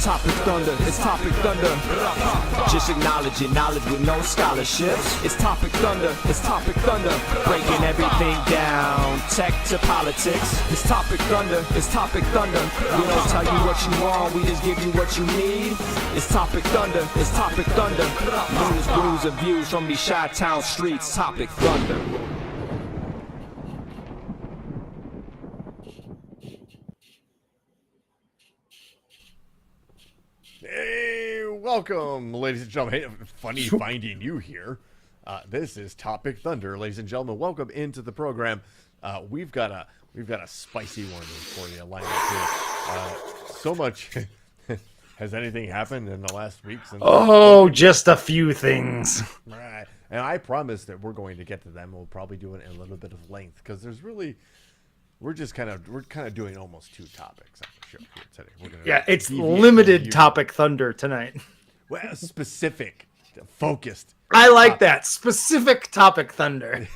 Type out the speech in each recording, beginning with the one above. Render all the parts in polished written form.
Topic Thunder, it's Topic Thunder. Just acknowledge it, knowledge with no scholarships. It's Topic Thunder, it's Topic Thunder. Breaking everything down, tech to politics. It's Topic Thunder, it's Topic Thunder. We don't tell you what you want, we just give you what you need. It's Topic Thunder, it's Topic Thunder. News, brews, and views from these Chi-Town streets. Topic Thunder. Welcome, ladies and gentlemen. Hey, funny finding you here. This is Topic Thunder, ladies and gentlemen. Welcome into the program. We've got a spicy one for you lined up here. So much. Has anything happened in the last week? Just a few things. Right. And I promise that we're going to get to them. We'll probably do it in a little bit of length because there's really. We're kind of doing almost two topics on the show here today. It's limited Topic Thunder tonight. Well, specific, focused. I like that. Specific Topic Thunder.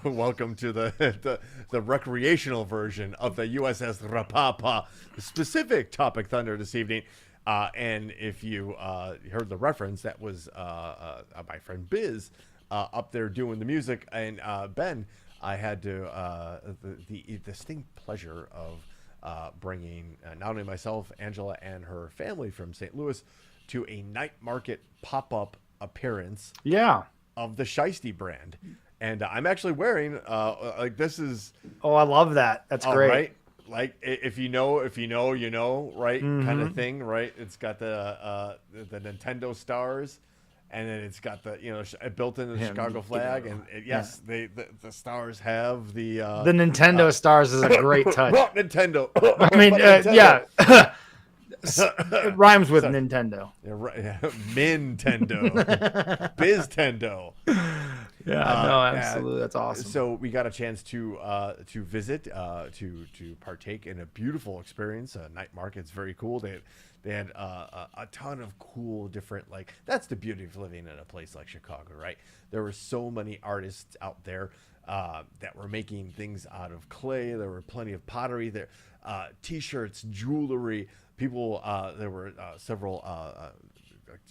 Welcome to the recreational version of the USS Rapapa. Specific Topic Thunder this evening. And if you heard the reference, that was my friend Biz up there doing the music. And Ben, I had the distinct pleasure of bringing not only myself, Angela, and her family from St. Louis to a night market pop-up appearance of the Shiesty brand. And I'm actually wearing, this is... Oh, I love that. That's great. Right? Like, if you know, you know, right? Mm-hmm. Kind of thing, right? It's got the Nintendo stars. And then it's got the built in the Chicago flag, and the stars have the Nintendo stars is a great touch. Nintendo. I mean, Nintendo. It rhymes with Nintendo. Yeah, right. Nintendo, Biztendo. Yeah, no, absolutely, that's awesome. So we got a chance to visit, to partake in a beautiful experience. Night market's very cool. They had a ton of cool different, that's the beauty of living in a place like Chicago, right? There were so many artists out there that were making things out of clay. There were plenty of pottery there, T-shirts, jewelry. People, there were several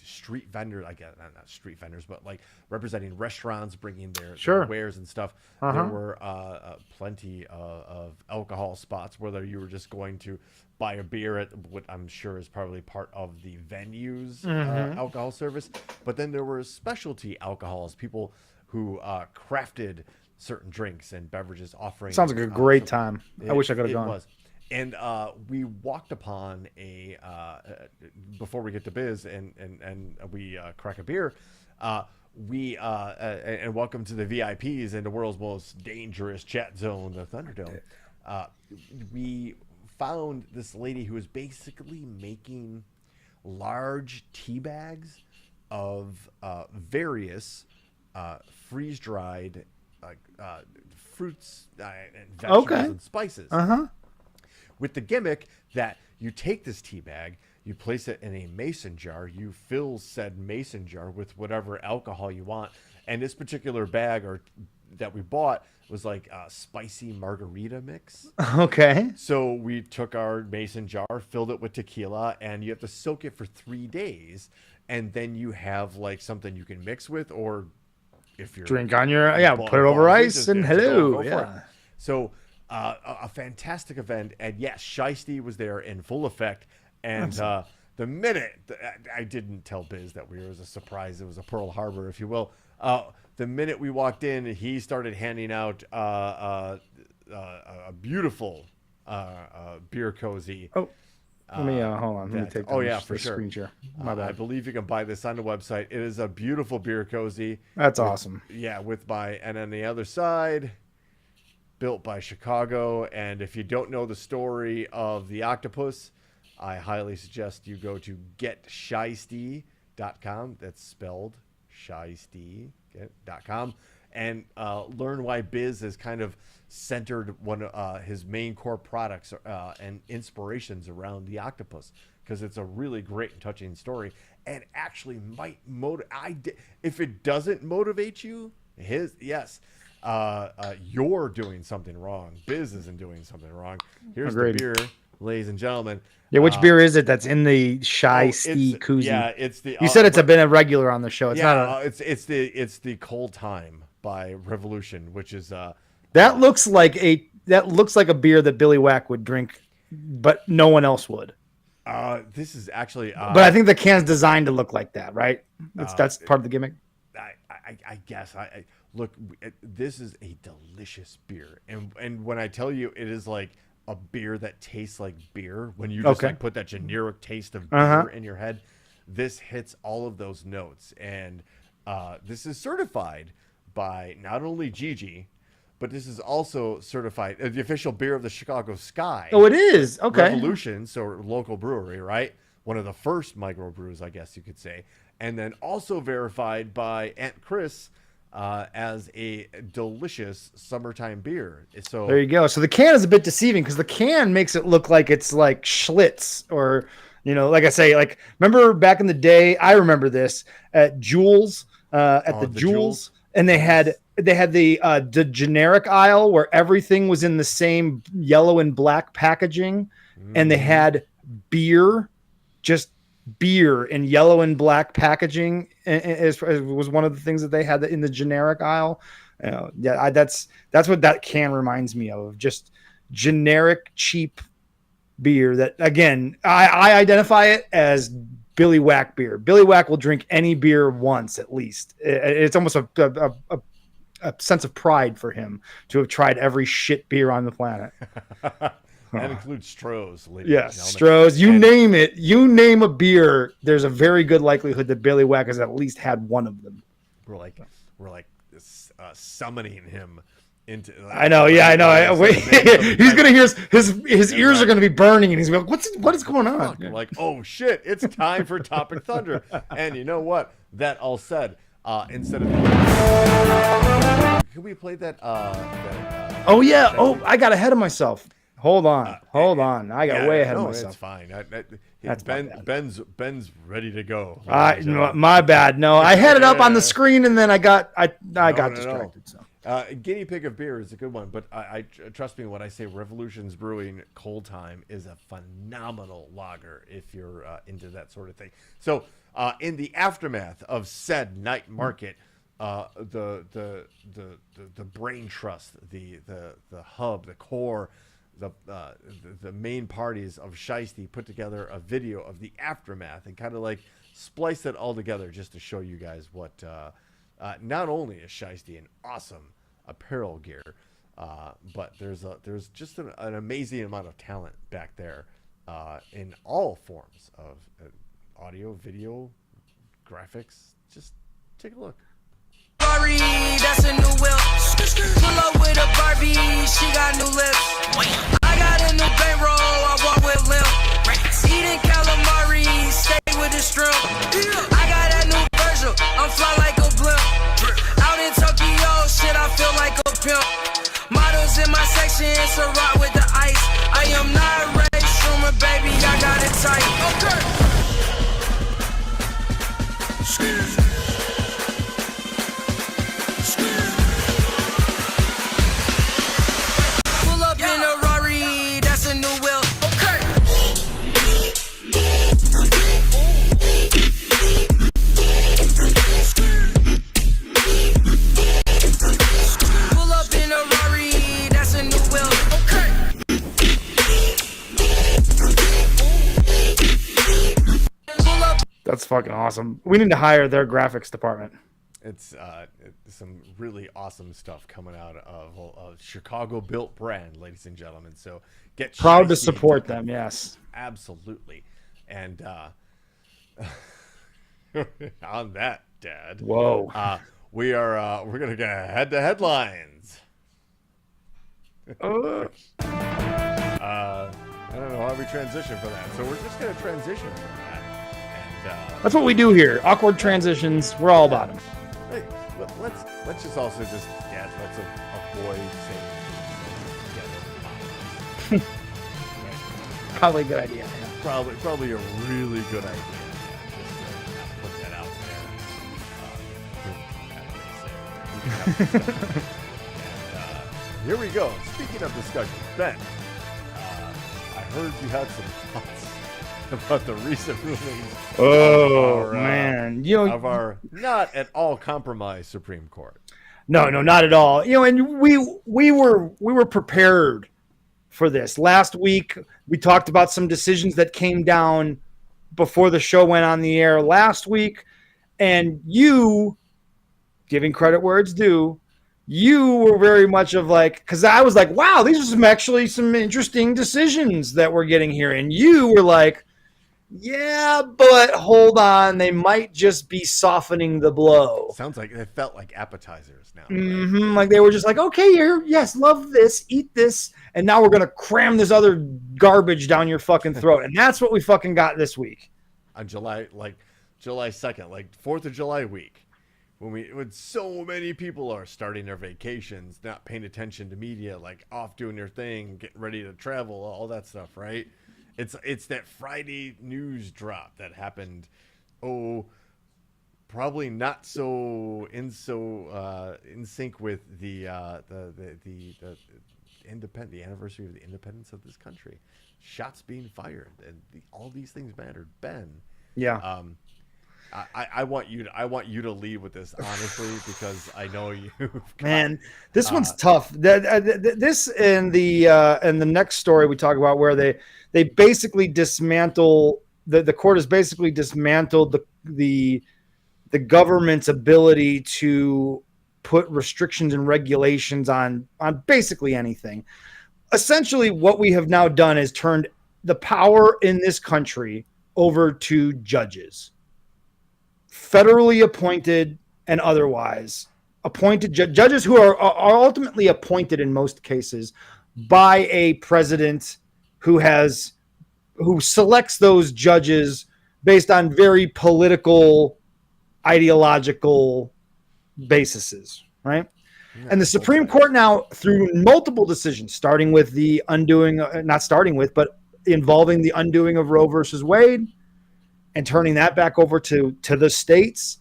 street vendors, I guess not street vendors, but representing restaurants, bringing their wares and stuff. There were plenty of alcohol spots, whether you were just going to buy a beer at what I'm sure is probably part of the venue's alcohol service. But then there were specialty alcohols, people who crafted certain drinks and beverages offering. Sounds like a great time. I wish I could have gone. Was. And we walked upon before we get to Biz and we crack a beer, and welcome to the VIPs in the world's most dangerous chat zone, the Thunderdome. We found this lady who was basically making large tea bags of various freeze-dried fruits and vegetables and spices. With the gimmick that you take this tea bag, you place it in a mason jar, you fill said mason jar with whatever alcohol you want, and this particular bag that we bought was like a spicy margarita mix. Okay. So we took our mason jar, filled it with tequila, and you have to soak it for 3 days, and then you have something you can mix with, or if you're drink on your put it over ice and hello. Go so. A fantastic event, and yes, Shiesty was there in full effect. And the minute I didn't tell Biz that it was a surprise, it was a Pearl Harbor, if you will. The minute we walked in, he started handing out a beautiful beer cozy. Oh, let me hold on. Let me take that for sure. Screen share. My bad. I believe you can buy this on the website. It is a beautiful beer cozy. That's awesome. Yeah, and on the other side. built by Chicago. And if you don't know the story of the octopus, I highly suggest you go to getshisty.com. That's spelled shisty.com. And learn why Biz has kind of centered one of his main core products and inspirations around the octopus, because it's a really great and touching story, and actually might if it doesn't motivate you, you're doing something wrong. Biz isn't doing something wrong. Here's Agreed. the beer, ladies and gentlemen. Yeah, which beer is it that's in the Shisty koozie? Yeah, it's the. You said been a regular on the show. It's not. It's the Cold Time by Revolution, which is that looks like a beer that Billy Whack would drink, but no one else would. This is actually. But I think the can's designed to look like that, right? That's part of the gimmick. I guess. Look. This is a delicious beer, and when I tell you, it is like a beer that tastes like beer. When you just like put that generic taste of beer in your head, this hits all of those notes, and this is certified by not only Gigi, but this is also certified the official beer of the Chicago Sky. Oh, it is. Okay. Revolution, so local brewery, right? One of the first microbrews, I guess you could say. And then also verified by Aunt Chris as a delicious summertime beer. So there you go. So the can is a bit deceiving because the can makes it look like it's like Schlitz, or, like I say, like, remember back in the day, I remember this at Jules, at the Jules. And they had the generic aisle where everything was in the same yellow and black packaging, and they had beer, just beer in yellow and black packaging. It was one of the things that they had in the generic aisle. That's what that can reminds me of just generic cheap beer. That, again, I identify it as Billy Whack beer. Billy Whack will drink any beer once at least. It's almost a sense of pride for him to have tried every shit beer on the planet. That includes Stroh's. Yeah, Stroh's. You name it. You name a beer, there's a very good likelihood that Billy Whack has at least had one of them. We're like summoning him into. I know. Yeah, I know. Wait, he's gonna hear his ears are gonna be burning, and he's like, "What is going on?" Yeah. Like, oh shit, it's time for Topic Thunder. And you know what? That all said, instead of can we play that? Oh yeah. I got ahead of myself. Hold on. I got way ahead of myself. It's fine. Ben's ready to go. My bad. No, I had it up on the screen, and then I got distracted. So. Guinea pig of beer is a good one, but I trust me when I say Revolution's Brewing Cold Time is a phenomenal lager if you're into that sort of thing. So in the aftermath of said night market, the brain trust, the hub, the core, the main parties of Shiesty put together a video of the aftermath and kind of like spliced it all together just to show you guys what not only is Shiesty an awesome apparel gear, but there's just an amazing amount of talent back there in all forms of audio, video, graphics. Just take a look. Barbie, that's a new whip. Pull up with a Barbie, she got new lips. I got a new bankroll, I walk with limp. Eating calamari, stay with the shrimp. I got that new Virgil, I'm fly like a blimp. Out in Tokyo, shit, I feel like a pimp. Models in my section, it's a rock with the ice. I am not Ray Schumer, baby, I got it tight. Okay. Pull up in a Rari, that's a new wheel. Okay. Pull up in a Rari, that's a new wheel. Okay. Pull up. That's fucking awesome. We need to hire their graphics department. It's some really awesome stuff coming out of a Chicago-built brand, ladies and gentlemen. So get proud to support them. Yes, absolutely. And on that, Dad. Whoa. We're gonna get head to headlines. I don't know how we transition for that. So we're just going to transition from that. And That's what we do here. Awkward transitions. We're all about them. hey, let's just also just let's avoid saying together. Probably a good idea. Yeah. Probably a really good idea. Just to put that out there. And here we go. Speaking of discussion, Ben, I heard you had some thoughts about the recent rulings. Man, you know, Of our not at all compromised Supreme Court. no, not at all. You know, and we were prepared for this. Last week we talked about some decisions that came down before the show went on the air last week, and you, giving credit where it's due, you were very much of like, because I was like, wow, these are some interesting decisions that we're getting here, and you were like, yeah, but hold on, they might just be softening the blow. Sounds like it felt like appetizers now. Mm-hmm. Like they were just like, okay, yes, love this, eat this, and now we're gonna cram this other garbage down your fucking throat, and that's what we fucking got this week. On July 2nd, like 4th of July week, when so many people are starting their vacations, not paying attention to media, like off doing their thing, getting ready to travel, all that stuff, right? It's that Friday news drop that happened. Probably not so in sync with the anniversary of the independence of this country. Shots being fired, and all these things mattered. Ben, Yeah. I want you to lead with this honestly, because I know you. Man, this one's tough. This and the next story we talk about, where they basically dismantle the court has basically dismantled the government's ability to put restrictions and regulations on basically anything. Essentially, what we have now done is turned the power in this country over to judges, federally appointed and otherwise appointed judges who are ultimately appointed in most cases by a president who selects those judges based on very political, ideological bases, right? Yeah, and the Supreme Court now, through multiple decisions, involving the undoing of Roe versus Wade and turning that back over to the states,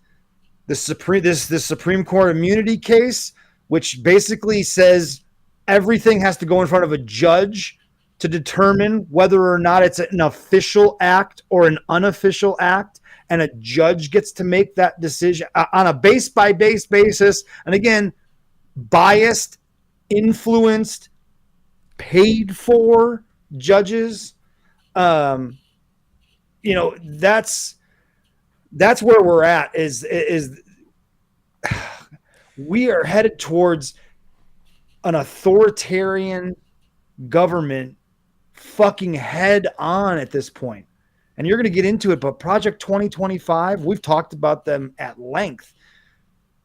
the Supreme Court immunity case, which basically says everything has to go in front of a judge to determine whether or not it's an official act or an unofficial act, and a judge gets to make that decision on a base-by-base basis. And again, biased, influenced, paid for judges. That's where we're at. Is we are headed towards an authoritarian government fucking head on at this point. And you're going to get into it, but Project 2025, we've talked about them at length.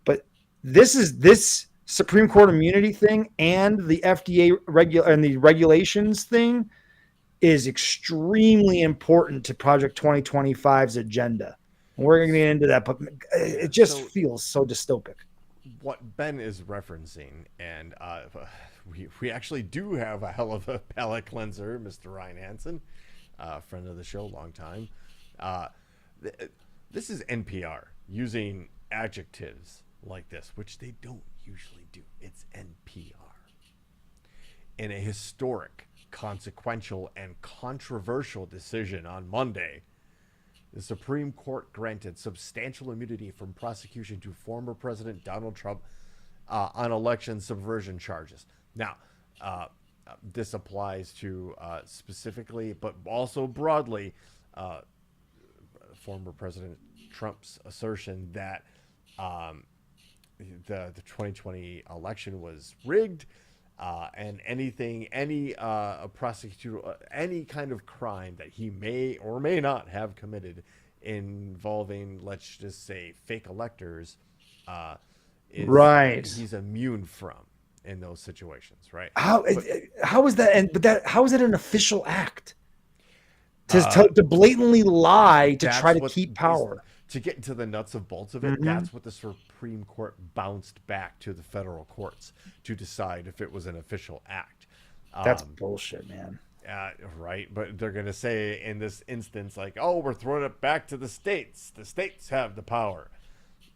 But this Supreme Court immunity thing and the FDA and the regulations thing is extremely important to Project 2025's agenda. And we're going to get into that, but it just feels so dystopic. What Ben is referencing, and we actually do have a hell of a palate cleanser, Mr. Ryan Hansen, friend of the show, long time. This is NPR using adjectives like this, which they don't usually do. It's NPR. In a historic, consequential, and controversial decision on Monday, the Supreme Court granted substantial immunity from prosecution to former President Donald Trump on election subversion charges. Now, this applies to specifically, but also broadly, former President Trump's assertion that the 2020 election was rigged, and any prosecutor, any kind of crime that he may or may not have committed involving, let's just say, fake electors, right, he's immune from. in those situations, right? How is that? How is it an official act to blatantly lie to try to keep power? To get into the nuts and bolts of it, that's what the Supreme Court bounced back to the federal courts to decide if it was an official act. That's bullshit, man. Right, but they're going to say in this instance, like, oh, we're throwing it back to the states. The states have the power.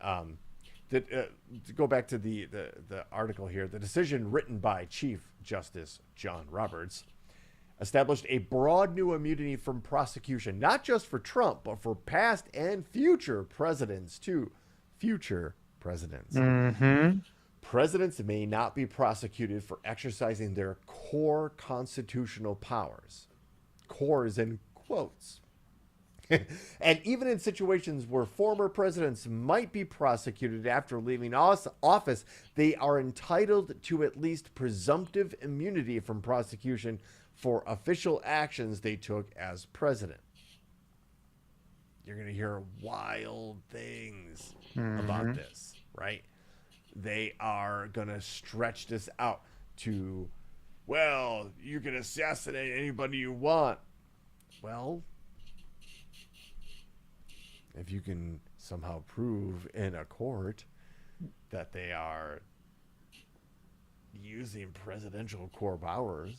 To go back to the article here, the decision written by Chief Justice John Roberts established a broad new immunity from prosecution, not just for Trump, but for past and future presidents too. Future presidents. Presidents may not be prosecuted for exercising their core constitutional powers. Core is in quotes. And even in situations where former presidents might be prosecuted after leaving office, they are entitled to at least presumptive immunity from prosecution for official actions they took as president. You're going to hear wild things about this, right? They are going to stretch this out to, well, you can assassinate anybody you want. Well, if you can somehow prove in a court that they are using presidential core powers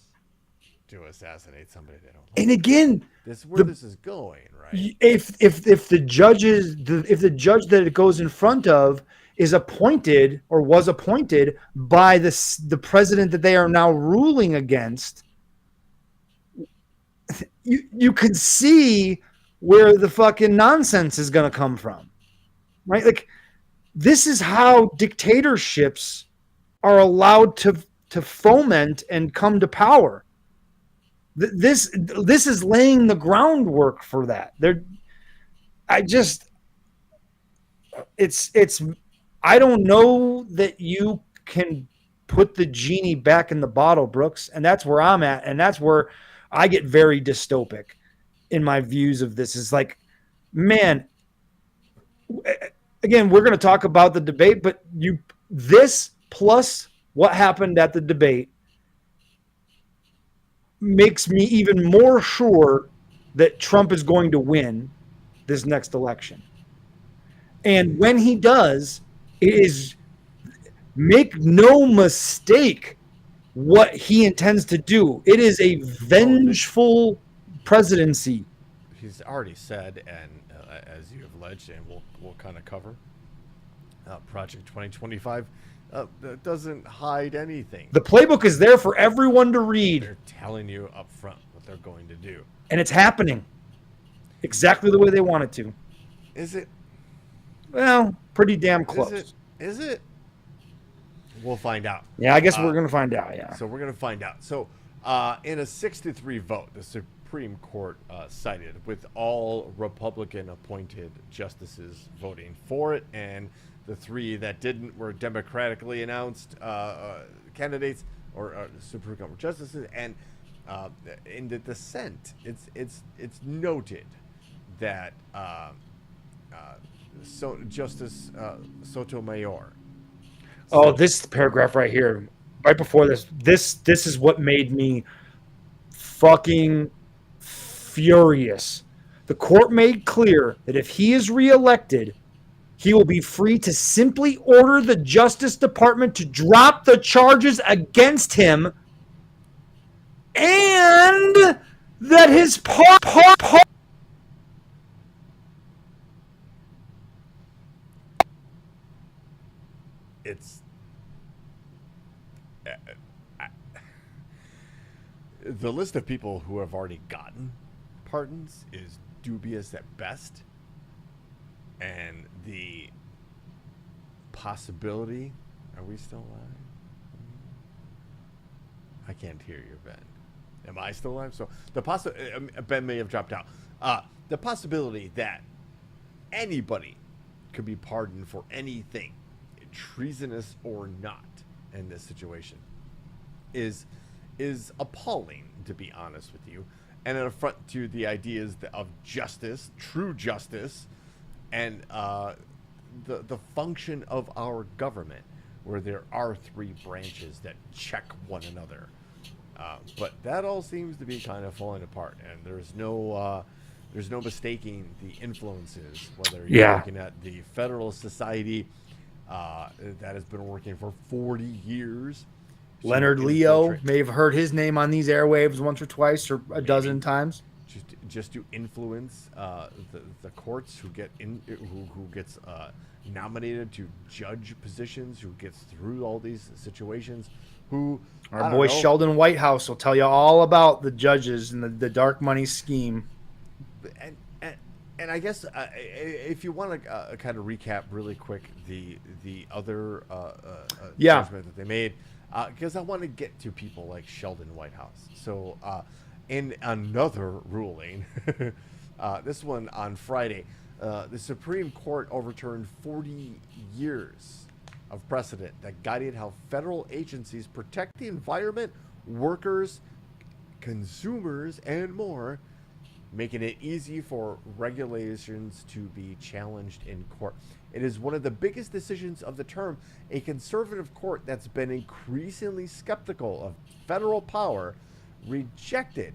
to assassinate somebody they don't like. And again, This is where this is going, right? If the judge that it goes in front of is appointed or was appointed by the president that they are now ruling against, you could see where the fucking nonsense is going to come from, right? Like, this is how dictatorships are allowed to foment and come to power. This is laying the groundwork for that. I don't know that you can put the genie back in the bottle, Brooks, and that's where I'm at, and that's where I get very dystopic in my views of this. Is like, man, again, we're going to talk about the debate, but this plus what happened at the debate makes me even more sure that Trump is going to win this next election. And when he does, it is, make no mistake, what he intends to do. It is a vengeful presidency. He's already said, and as you have alleged, and we'll kind of cover, Project 2025 doesn't hide anything. The playbook is there for everyone to read. They're telling you up front what they're going to do. And it's happening exactly the way they want it to. Is it? Well, pretty damn close. Is it? We'll find out. Yeah, I guess we're going to find out, yeah. So we're going to find out. So in a 6-3 vote, the Supreme Court sided with all Republican-appointed justices voting for it, and the 3 that didn't were democratically announced candidates or Supreme Court justices. And in the dissent, it's noted that Justice Sotomayor. Oh, this paragraph right here, right before this is what made me fucking furious. The court made clear that if he is reelected, he will be free to simply order the Justice Department to drop the charges against him, and that his It's the list of people who have already gotten pardons is dubious at best, and the possibility, are we still alive? I can't hear you, Ben. Am I still alive? So Ben may have dropped out. The possibility that anybody could be pardoned for anything, treasonous or not, in this situation is appalling, to be honest with you, and an affront to the ideas of justice, true justice, and the function of our government. where there are three branches that check one another. But that all seems to be kind of falling apart, and there's no mistaking the influences. Whether you're looking at the Federalist Society that has been working for 40 years. Leonard Leo may have heard his name on these airwaves once or twice or a dozen times. Just to influence the courts who gets nominated to judge positions, who gets through all these situations. Our boy Sheldon Whitehouse will tell you all about the judges and the dark money scheme. And I guess if you want to kind of recap really quick the other judgment that they made, because I want to get to people like Sheldon Whitehouse. So in another ruling, this one on Friday, the Supreme Court overturned 40 years of precedent that guided how federal agencies protect the environment, workers, consumers, and more, making it easy for regulations to be challenged in court. It is one of the biggest decisions of the term. A conservative court that's been increasingly skeptical of federal power rejected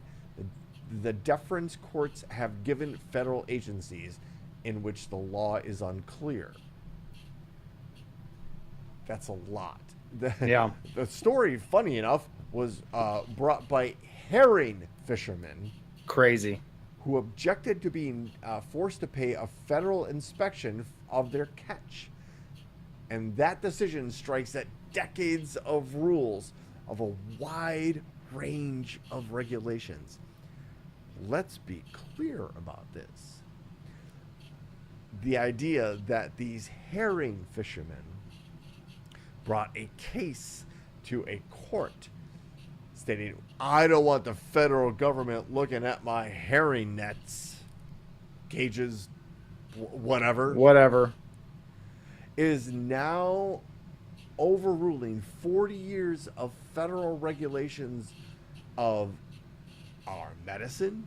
the deference courts have given federal agencies in which the law is unclear. That's a lot. The story, funny enough, was brought by herring fishermen. Crazy. Who objected to being forced to pay a federal inspection of their catch. And that decision strikes at decades of rules of a wide range of regulations. Let's be clear about this. The idea that these herring fishermen brought a case to a court stating, I don't want the federal government looking at my herring nets, cages, whatever, is now overruling 40 years of federal regulations of our medicine,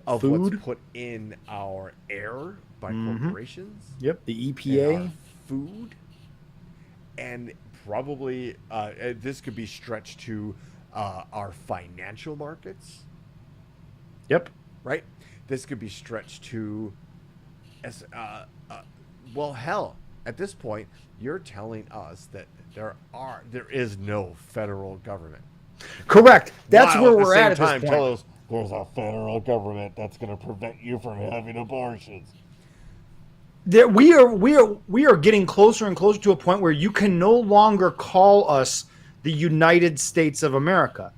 of food, what's put in our air by corporations, the EPA, our food, and probably this could be stretched to our financial markets. Right? This could be stretched to, well, hell, at this point, you're telling us that there is no federal government. Correct. That's While where at the we're same at time, this tell point. us there's a federal government that's going to prevent you from having abortions. We are getting closer and closer to a point where you can no longer call us the United States of America.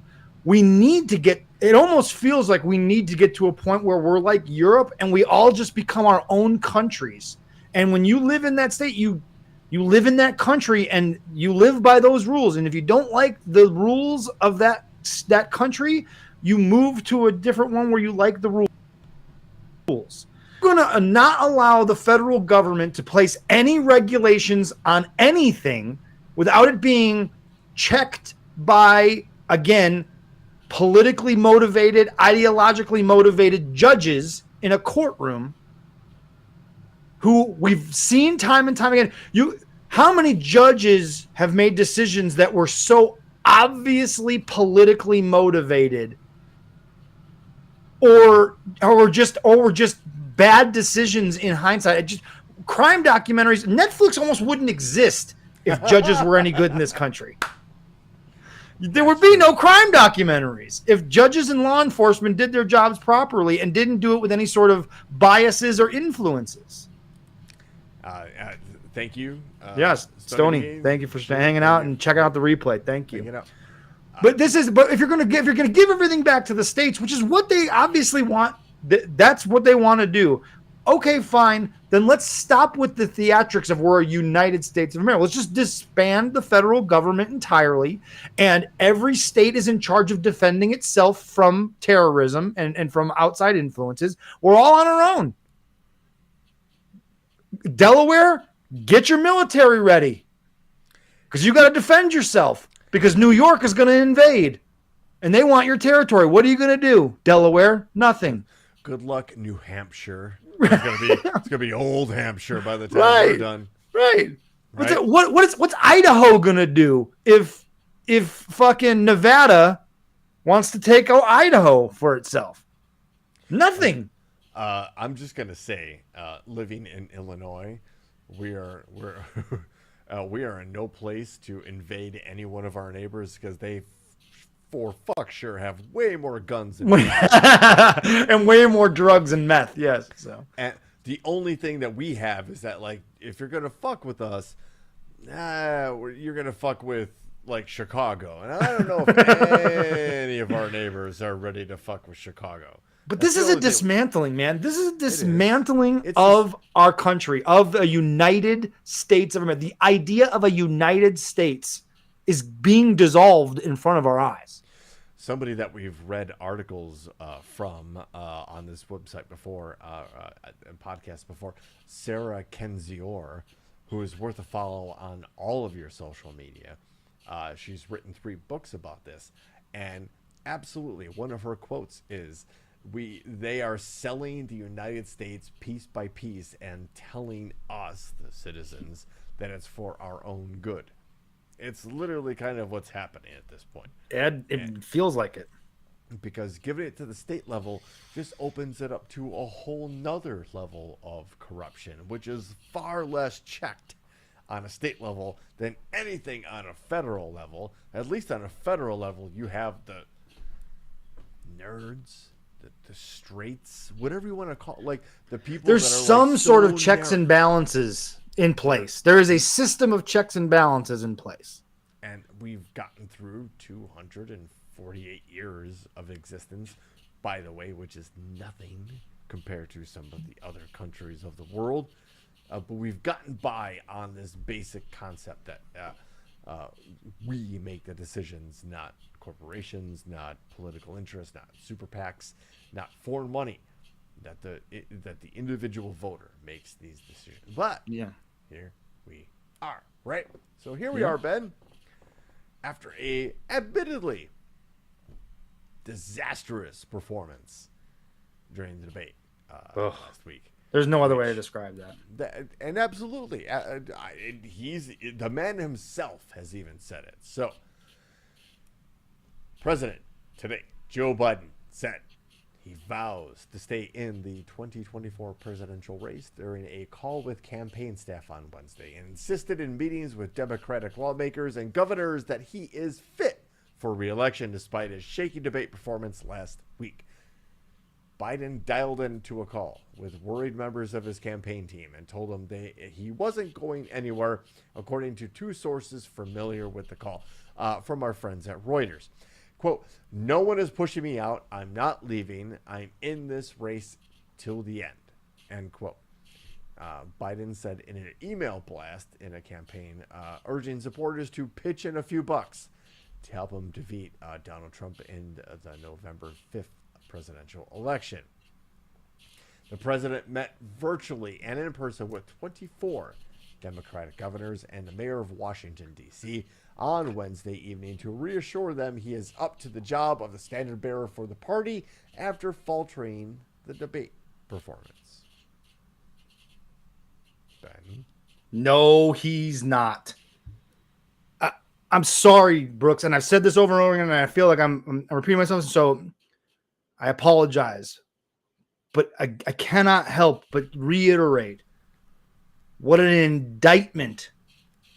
We need to get, it almost feels like we need to get to a point where we're like Europe and we all just become our own countries. And when you live in that state, you live in that country and you live by those rules. And if you don't like the rules of that country, you move to a different one where you like the rules. We're going to not allow the federal government to place any regulations on anything without it being checked by, again, politically motivated, ideologically motivated judges in a courtroom who we've seen time and time again. How many judges have made decisions that were so obviously politically motivated or were just bad decisions in hindsight? Crime documentaries, Netflix almost wouldn't exist if judges were any good in this country. There would be no crime documentaries if judges and law enforcement did their jobs properly and didn't do it with any sort of biases or influences. Thank you. Yes, Stoney. Thank you for hanging out and checking out the replay. Thank you. But if you're going to give everything back to the states, which is what they obviously want, that's what they want to do. Okay, fine. Then let's stop with the theatrics of we're a United States of America. Let's just disband the federal government entirely, and every state is in charge of defending itself from terrorism and from outside influences. We're all on our own. Delaware, get your military ready because you got to defend yourself because New York is going to invade and they want your territory. What are you going to do, Delaware? Nothing. Good luck, New Hampshire. It's gonna be old Hampshire by the time we're done. Right. Right? What's Idaho gonna do if fucking Nevada wants to take Idaho for itself? Nothing. I'm just gonna say, living in Illinois, we're we are in no place to invade any one of our neighbors because they, for fuck sure, have way more guns than we do. And way more drugs and meth. Yes. So. And the only thing that we have is that, like, if you're gonna fuck with us, you're gonna fuck with like Chicago, and I don't know if any of our neighbors are ready to fuck with Chicago. But this is a dismantling, man. This is a dismantling It's of our country, of a United States of America. The idea of a United States is being dissolved in front of our eyes. Somebody that we've read articles from on this website before, and podcast before, Sarah Kendzior, who is worth a follow on all of your social media. She's written 3 books about this, and absolutely one of her quotes is, they are selling the United States piece by piece and telling us, the citizens, that it's for our own good. It's literally kind of what's happening at this point. It feels like it. Because giving it to the state level just opens it up to a whole nother level of corruption, which is far less checked on a state level than anything on a federal level. At least on a federal level, you have the nerds, the straights, whatever you want to call, like the people. There's that are some like sort so of checks narrow. and balances in place. There is a system of checks and balances in place. And we've gotten through 248 years of existence, by the way, which is nothing compared to some of the other countries of the world. But we've gotten by on this basic concept that we make the decisions, not corporations, not political interests, not super PACs, not foreign money. That the individual voter makes these decisions. But Yeah. here we are, right? So here we are, Ben. After a admittedly disastrous performance during the debate last week. There's no other way to describe that. And absolutely, the man himself has even said it. So, President today, Joe Biden, said he vows to stay in the 2024 presidential race during a call with campaign staff on Wednesday, and insisted in meetings with Democratic lawmakers and governors that he is fit for re-election despite his shaky debate performance last week. Biden dialed into a call with worried members of his campaign team and told them he wasn't going anywhere, according to 2 sources familiar with the call from our friends at Reuters. Quote, "No one is pushing me out. I'm not leaving. I'm in this race till the end." End quote. Biden said in an email blast in a campaign, urging supporters to pitch in a few bucks to help him defeat Donald Trump in the November 5th presidential election. The president met virtually and in person with 24 Democratic governors and the mayor of Washington, D.C. on Wednesday evening to reassure them he is up to the job of the standard bearer for the party after faltering the debate performance. Ben? No, he's not. I'm sorry, Brooks, and I've said this over and over again, and I feel like I'm repeating myself, so I apologize. But I cannot help but reiterate what an indictment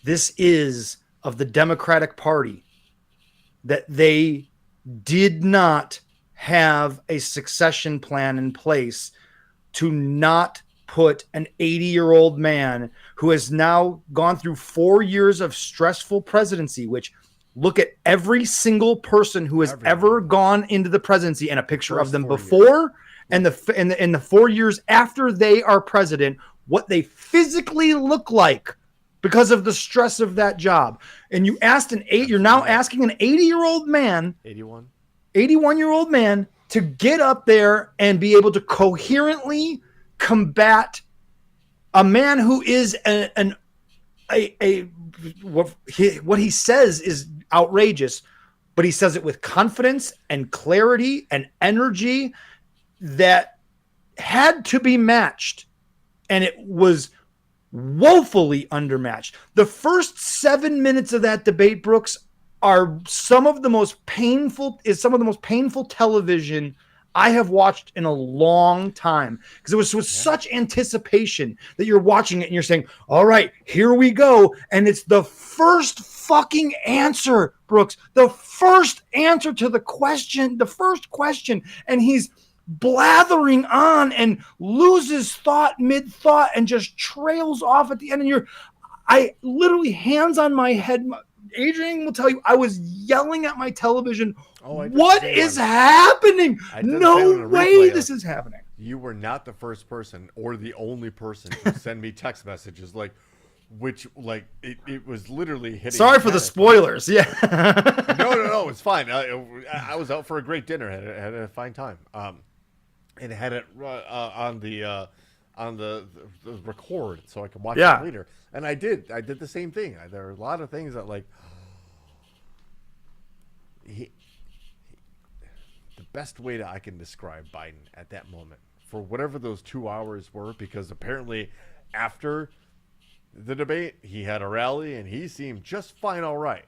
this is of the Democratic Party, that they did not have a succession plan in place to not put an 80-year-old man who has now gone through 4 years of stressful presidency, which look at every single person who has ever gone into the presidency and a picture of them before and the 4 years after they are president, what they physically look like because of the stress of that job. And you're now asking an 80-year-old man, 81-year-old man to get up there and be able to coherently combat a man who is what he says is outrageous, but he says it with confidence and clarity and energy that had to be matched. And it was woefully undermatched. The first 7 minutes of that debate, Brooks, are some of the most painful television I have watched in a long time, because it was with such anticipation that you're watching it and you're saying, all right, here we go. And it's the first fucking answer, Brooks, the first answer to the first question. And he's blathering on and loses thought mid-thought and just trails off at the end. And I literally, hands on my head, Adrian will tell you, I was yelling at my television. What is happening? No way this is happening. You were not the first person or the only person to send me text messages it was literally hitting. Sorry for the spoilers. Yeah. No, it's fine. I was out for a great dinner. Had a fine time. And had it on the record so I could watch it later. And I did the same thing. There are a lot of things that the best way I can describe Biden at that moment, for whatever those 2 hours were, because apparently after the debate he had a rally and he seemed just fine, all right.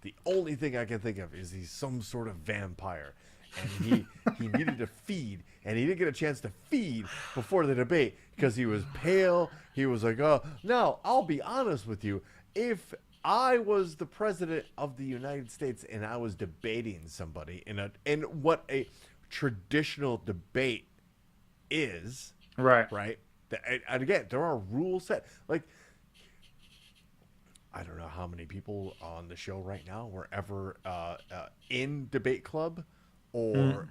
The only thing I can think of is he's some sort of vampire, and he needed to feed, and he didn't get a chance to feed before the debate because he was pale. He was like, oh, now I'll be honest with you, if I was the president of the United States and I was debating somebody in what a traditional debate is, right? And again, there are rules set. Like, I don't know how many people on the show right now were ever in debate club or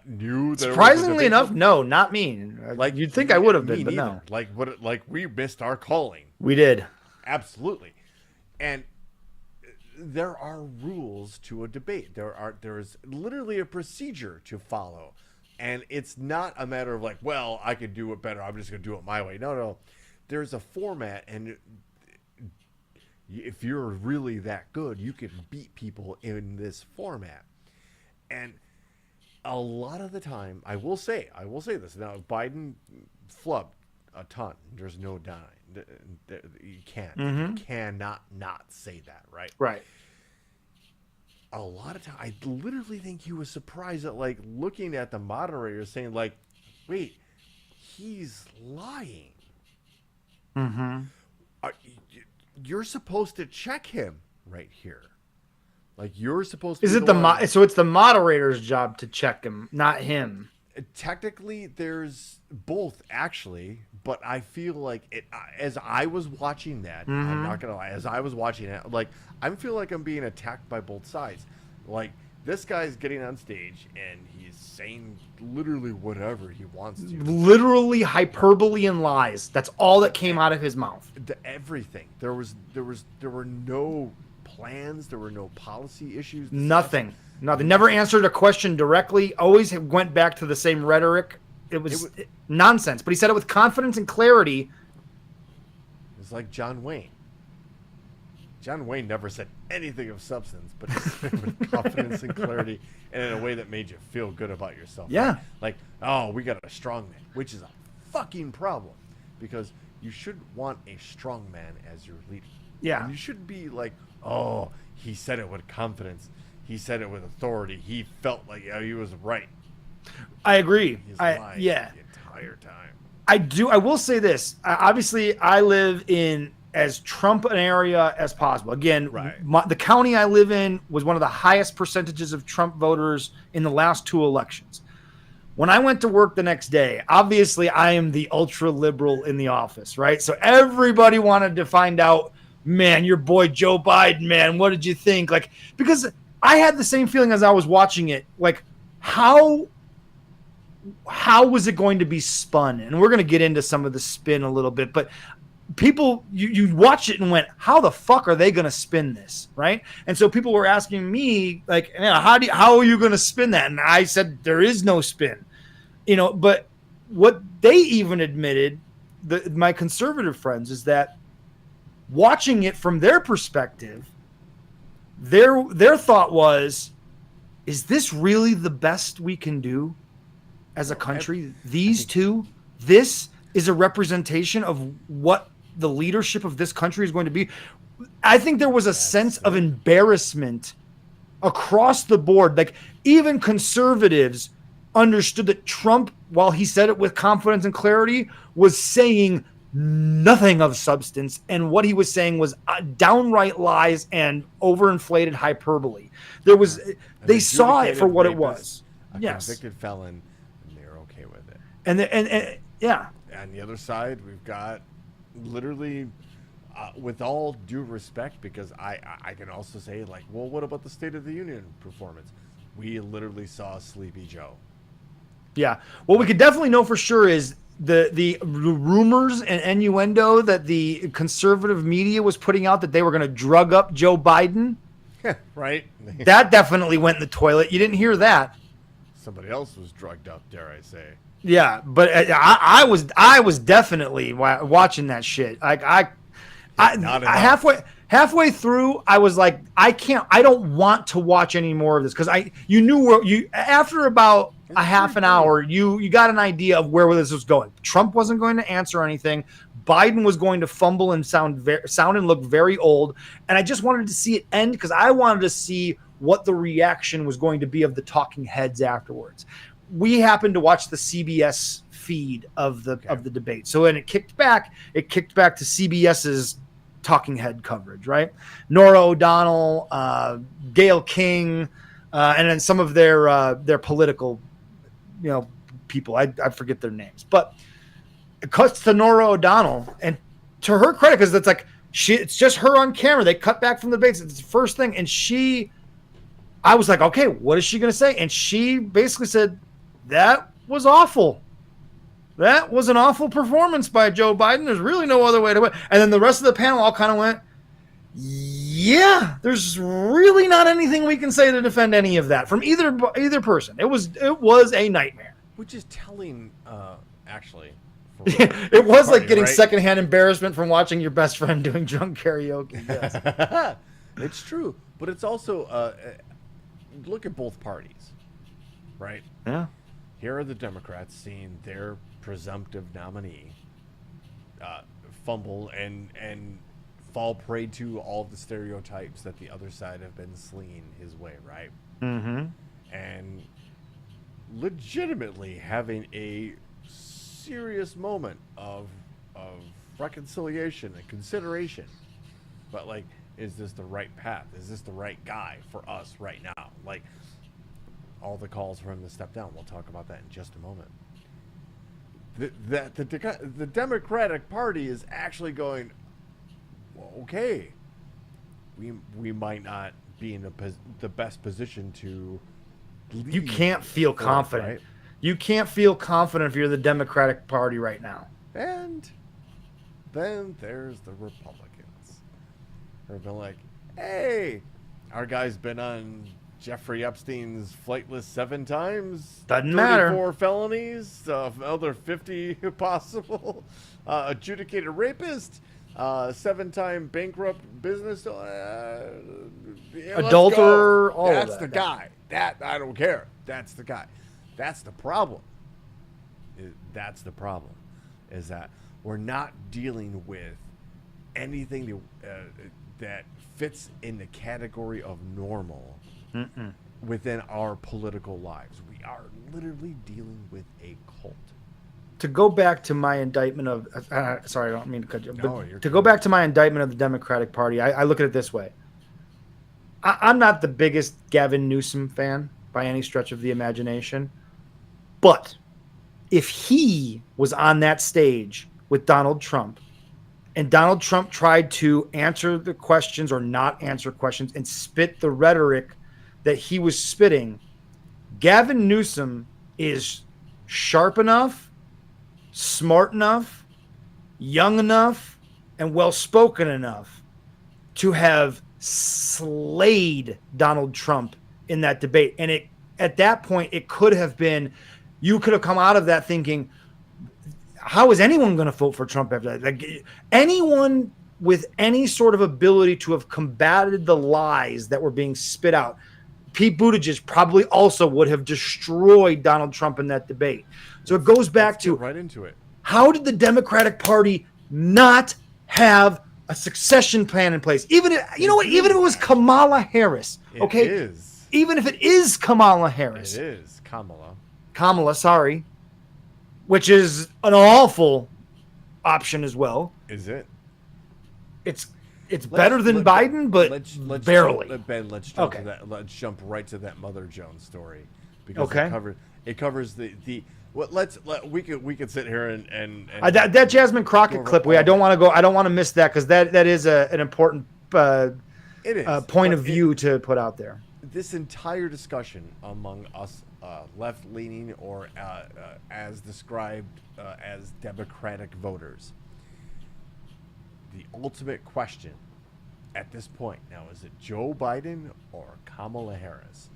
knew that. Surprisingly enough, no, not me. Like, you'd think I would have been, but neither. No. Like we missed our calling. We did. Absolutely. And there are rules to a debate. There's literally a procedure to follow. And it's not a matter of like, well, I can do it better, I'm just going to do it my way. No. There's a format, and if you're really that good, you can beat people in this format. And a lot of the time, I will say this. Now, Biden flubbed a ton. There's no denying. You can't. You cannot not say that, right? Right. A lot of time, I literally think he was surprised at looking at the moderator saying wait, he's lying. You're supposed to check him right here. You're supposed to. Is it so it's the moderator's job to check him, not him? Technically, there's both, actually, but I feel like it. As I was watching that, I'm not gonna lie. As I was watching it, I feel like I'm being attacked by both sides. This guy's getting on stage and he's saying literally whatever he wants to. Literally hyperbole and lies. That's all that came out of his mouth. Everything. There were no plans. There were no policy issues. Nothing. Never answered a question directly. Always went back to the same rhetoric. It was nonsense. But he said it with confidence and clarity. It's like John Wayne. John Wayne never said anything of substance, but he said it with confidence and clarity, and in a way that made you feel good about yourself. Yeah. Oh, we got a strong man, which is a fucking problem, because you should want a strong man as your leader. Yeah. And you shouldn't be oh, he said it with confidence. He said it with authority. He felt like he was right. I agree. He's lying the entire time. I will say this. Obviously, I live in as Trump an area as possible. Again, the county I live in was one of the highest percentages of Trump voters in the last 2 elections. When I went to work the next day, obviously I am the ultra liberal in the office, right? So everybody wanted to find out, man, your boy Joe Biden, man, what did you think? Because I had the same feeling as I was watching it. How was it going to be spun? And we're going to get into some of the spin a little bit, but people, you watched it and went, how the fuck are they going to spin this, right? And so people were asking me, how are you going to spin that? And I said, there is no spin, But what they even admitted, my conservative friends, is that watching it from their perspective, their thought was, is this really the best we can do as a country? These two, this is a representation of what the leadership of this country is going to be. I think there was a sense of embarrassment across the board. Like, even conservatives understood that Trump, while he said it with confidence and clarity, was saying nothing of substance, and what he was saying was downright lies and overinflated hyperbole. There was, they saw it for what it was. A convicted felon, and they're okay with it. And yeah. On the other side, we've got literally, with all due respect, because I can also say, like, well, what about the State of the Union performance? We literally saw Sleepy Joe. Yeah. What we could definitely know for sure is the rumors and innuendo that the conservative media was putting out that they were going to drug up Joe Biden. Right? That definitely went in the toilet. You didn't hear that. Somebody else was drugged up, dare I say. Yeah, but I was definitely watching that shit. Like I halfway through, I was like, I don't want to watch any more of this, because you knew after about a half an hour, you got an idea of where this was going. Trump wasn't going to answer anything. Biden was going to fumble and sound and look very old, and I just wanted to see it end, because I wanted to see what the reaction was going to be of the talking heads afterwards. We happened to watch the CBS feed of the debate, so when it kicked back to CBS's talking head coverage, right? Norah O'Donnell, Gayle King, and then some of their political, people. I forget their names, but it cuts to Norah O'Donnell, and to her credit, because it's like it's just her on camera. They cut back from the debates. It's the first thing, and I was like, okay, what is she going to say? And she basically said, that was awful. That was an awful performance by Joe Biden. There's really no other way to win. And then the rest of the panel all kind of went, yeah, there's really not anything we can say to defend any of that from either person. It was a nightmare. Which is telling, actually. It was like getting secondhand embarrassment from watching your best friend doing drunk karaoke. Yes. It's true. But it's also, look at both parties, right? Yeah. Here are the Democrats seeing their presumptive nominee fumble and fall prey to all the stereotypes that the other side have been slinging his way, right? Mm-hmm. And legitimately having a serious moment of reconciliation and consideration. But, like, is this the right path? Is this the right guy for us right now? Like, all the calls for him to step down. We'll talk about that in just a moment. The Democratic Party is actually going, well, okay, we might not be in the best position to lead. You can't feel confident. Right? You can't feel confident if you're the Democratic Party right now. And then there's the Republicans. They've been like, hey, our guy's been on Jeffrey Epstein's flight list 7 times. Doesn't matter. 34 felonies, another 50 possible. Adjudicated rapist, 7-time bankrupt business. Adulterer, all of that. That's the guy. That, I don't care. That's the guy. That's the problem. Is that we're not dealing with anything that fits in the category of normal. Mm-mm. Within our political lives. We are literally dealing with a cult. To go back to my indictment of sorry, I don't mean to cut you. No, but to go back to my indictment of the Democratic Party, I look at it this way. I'm not the biggest Gavin Newsom fan by any stretch of the imagination, but if he was on that stage with Donald Trump, and Donald Trump tried to answer the questions or not answer questions and spit the rhetoric that he was spitting, Gavin Newsom is sharp enough, smart enough, young enough, and well-spoken enough to have slayed Donald Trump in that debate. And at that point, it could have been, you could have come out of that thinking, how is anyone going to vote for Trump after that? Like, anyone with any sort of ability to have combated the lies that were being spit out, Pete Buttigieg probably also would have destroyed Donald Trump in that debate. So it goes back to right into it. How did the Democratic Party not have a succession plan in place? Even if, you know what? Even if it was Kamala Harris, okay? It is. Even if it is Kamala Harris. It is Kamala. Kamala, sorry. Which is an awful option as well. Is it? It's better than Biden, but let's barely. Ben, let's jump Okay. to that. Let's jump right to that Mother Jones story because Okay. it covers the what. We could sit here and that Jasmine Crockett clip. I don't want to miss that because that is an important it is point of but view to put out there. This entire discussion among us left-leaning or as described as Democratic voters, the ultimate question at this point now, is it Joe Biden or Kamala Harris?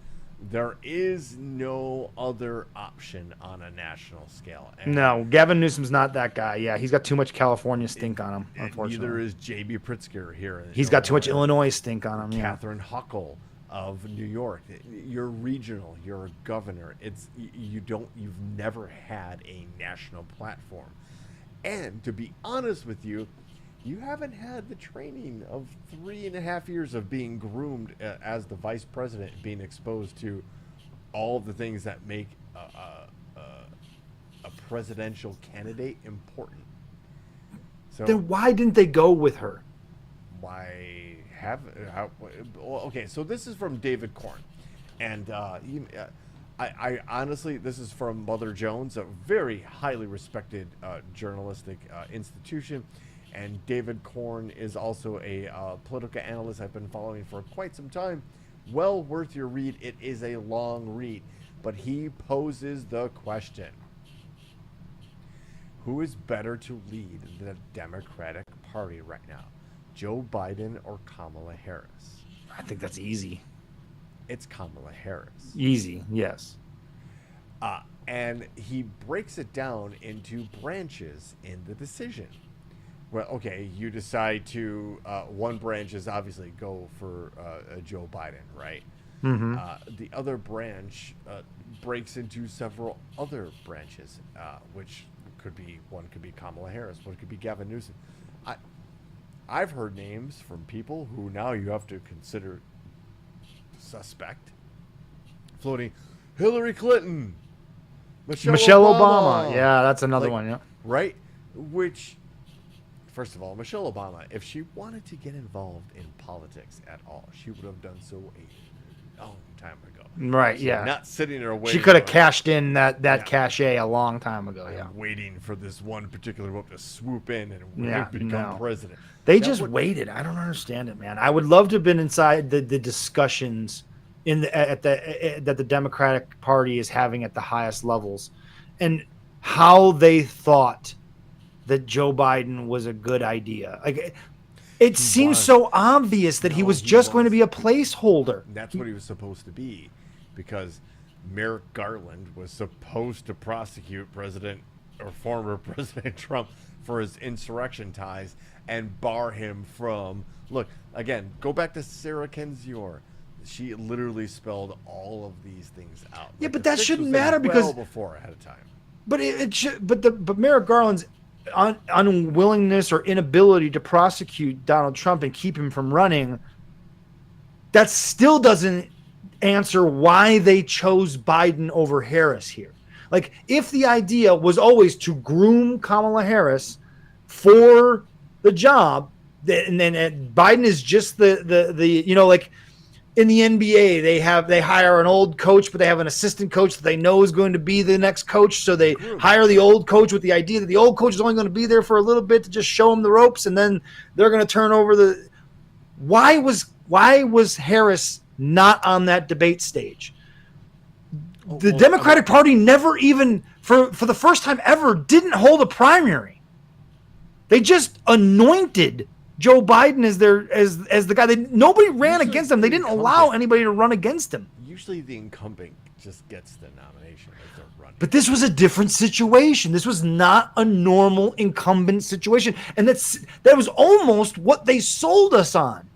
There is no other option on a national scale. And No, Gavin Newsom's not that guy. Yeah, he's got too much California stink on him, unfortunately. Neither is J.B. Pritzker here. He's got too much Illinois stink on him. Yeah. Catherine Huckle of New York. You're regional. You're a governor. You've never had a national platform. And to be honest with you, you haven't had the training of 3.5 years of being groomed as the vice president, being exposed to all the things that make a presidential candidate important. So Then why didn't they go with her? Okay, so this is from David Korn, and I honestly, this is from Mother Jones, a very highly respected journalistic institution, and David Korn is also a political analyst I've been following for quite some time. Well worth your read. It is a long read, but he poses the question: who is better to lead the Democratic Party right now, Joe Biden or Kamala Harris? I think that's easy. It's Kamala Harris. Easy, yes. And he breaks it down into branches in the decision. Well, okay, you decide to, one branch is obviously go for Joe Biden, right? Mm-hmm. The other branch breaks into several other branches, which one could be Kamala Harris, one could be Gavin Newsom. I've heard names from people who now you have to consider suspect, floating Hillary Clinton, Michelle Obama. Yeah, that's another one. Yeah. Right? Which, first of all, Michelle Obama, if she wanted to get involved in politics at all, she would have done so a long time ago. Right. So yeah. not sitting there waiting. She could have cashed in that cachet a long time ago. Yeah. Waiting for this one particular vote to swoop in and Yeah, become no. president. They That just would- waited. I don't understand it, man. I would love to have been inside the discussions that the Democratic Party is having at the highest levels, and how they thought that Joe Biden was a good idea. Like, it seems was. so obvious that he No, was he just going to was. be a placeholder. That's what he was supposed to be, because Merrick Garland was supposed to prosecute former President Trump for his insurrection ties and bar him from. Look, again, go back to Sarah Kendzior. She literally spelled all of these things out. Yeah, Like, but the that fix shouldn't was in matter because- well before ahead of time. But it should. But Merrick Garland's unwillingness or inability to prosecute Donald Trump and keep him from running, that still doesn't answer why they chose Biden over Harris here. Like, if the idea was always to groom Kamala Harris for the job, and then Biden is just the like in the NBA, they hire an old coach, but they have an assistant coach that they know is going to be the next coach. So they hire the old coach with the idea that the old coach is only going to be there for a little bit to just show them the ropes, and then they're going to turn over the. Why was Harris not on that debate stage? The Democratic Party never even, for the first time ever, didn't hold a primary. They just anointed Joe Biden as the guy. Nobody ran Usually against him. They the didn't allow incumbent- anybody to run against him. Usually the incumbent just gets the nomination if they're running. But this was a different situation. This was not a normal incumbent situation. And that was almost what they sold us on.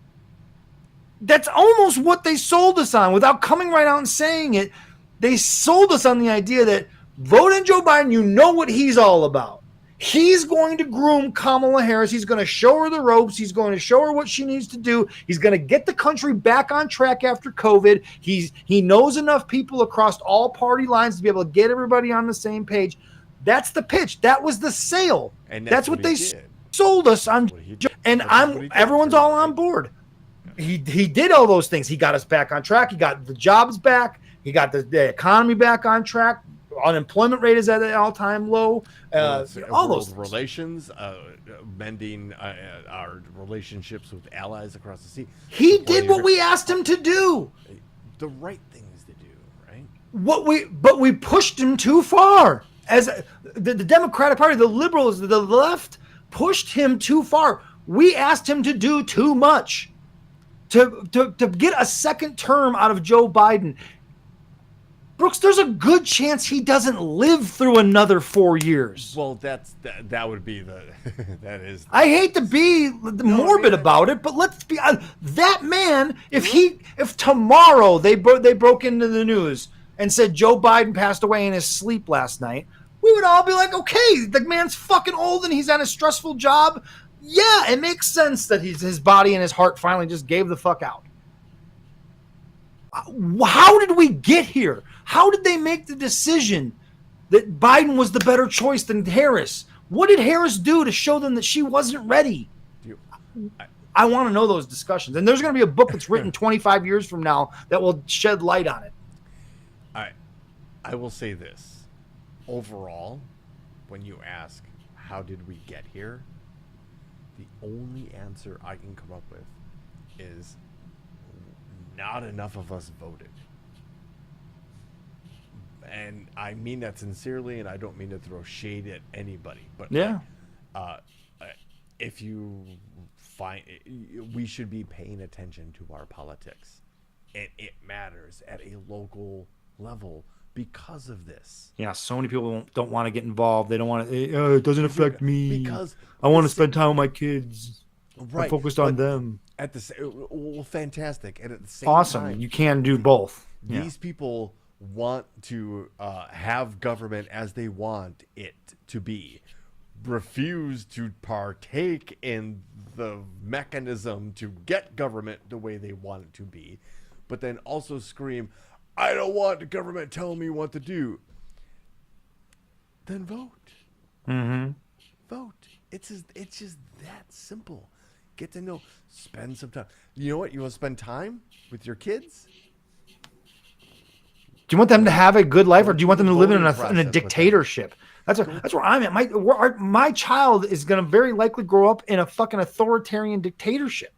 That's almost what they sold us on without coming right out and saying it. They sold us on the idea that vote in Joe Biden, you know what he's all about. He's going to groom Kamala Harris. He's going to show her the ropes. He's going to show her what she needs to do. He's going to get the country back on track after COVID. He knows enough people across all party lines to be able to get everybody on the same page. That's the pitch. That was the sale. And that's what they sold us on. And everyone's all on board. He did all those things. He got us back on track. He got the jobs back. He got the economy back on track. Unemployment rate is at an all-time low. All those relations, mending our relationships with allies across the sea. He did what we asked him to do. The right things to do, right? But we pushed him too far. As the Democratic Party, the liberals, the left pushed him too far. We asked him to do too much to get a second term out of Joe Biden. Brooks, there's a good chance he doesn't live through another 4 years. Well, that would be that is. I hate to be morbid about it, but let's be that man. If tomorrow they broke into the news and said Joe Biden passed away in his sleep last night, we would all be like, okay, the man's fucking old and he's on a stressful job. Yeah, it makes sense that his body and his heart finally just gave the fuck out. How did we get here? How did they make the decision that Biden was the better choice than Harris? What did Harris do to show them that she wasn't ready? I want to know those discussions. And there's going to be a book that's written 25 years from now that will shed light on it. I will say this. Overall, when you ask, how did we get here? The only answer I can come up with is not enough of us voted. And I mean that sincerely, and I don't mean to throw shade at anybody. But yeah, if you find we should be paying attention to our politics, and it matters at a local level because of this. Yeah, so many people don't want to get involved. They don't want to. It doesn't affect me because I want to spend time with my kids. Right, I'm focused on them. At the fantastic, and at the same awesome. time, you can do both. These people want to have government as they want it to be, refuse to partake in the mechanism to get government the way they want it to be, but then also scream, I don't want the government telling me what to do. Then vote. Mm-hmm. Vote. It's just that simple. Get to know. Spend some time. You know what? You want to spend time with your kids? Do you want them to have a good life, or do you want them to live in a dictatorship? That's where I'm at. My child is going to very likely grow up in a fucking authoritarian dictatorship.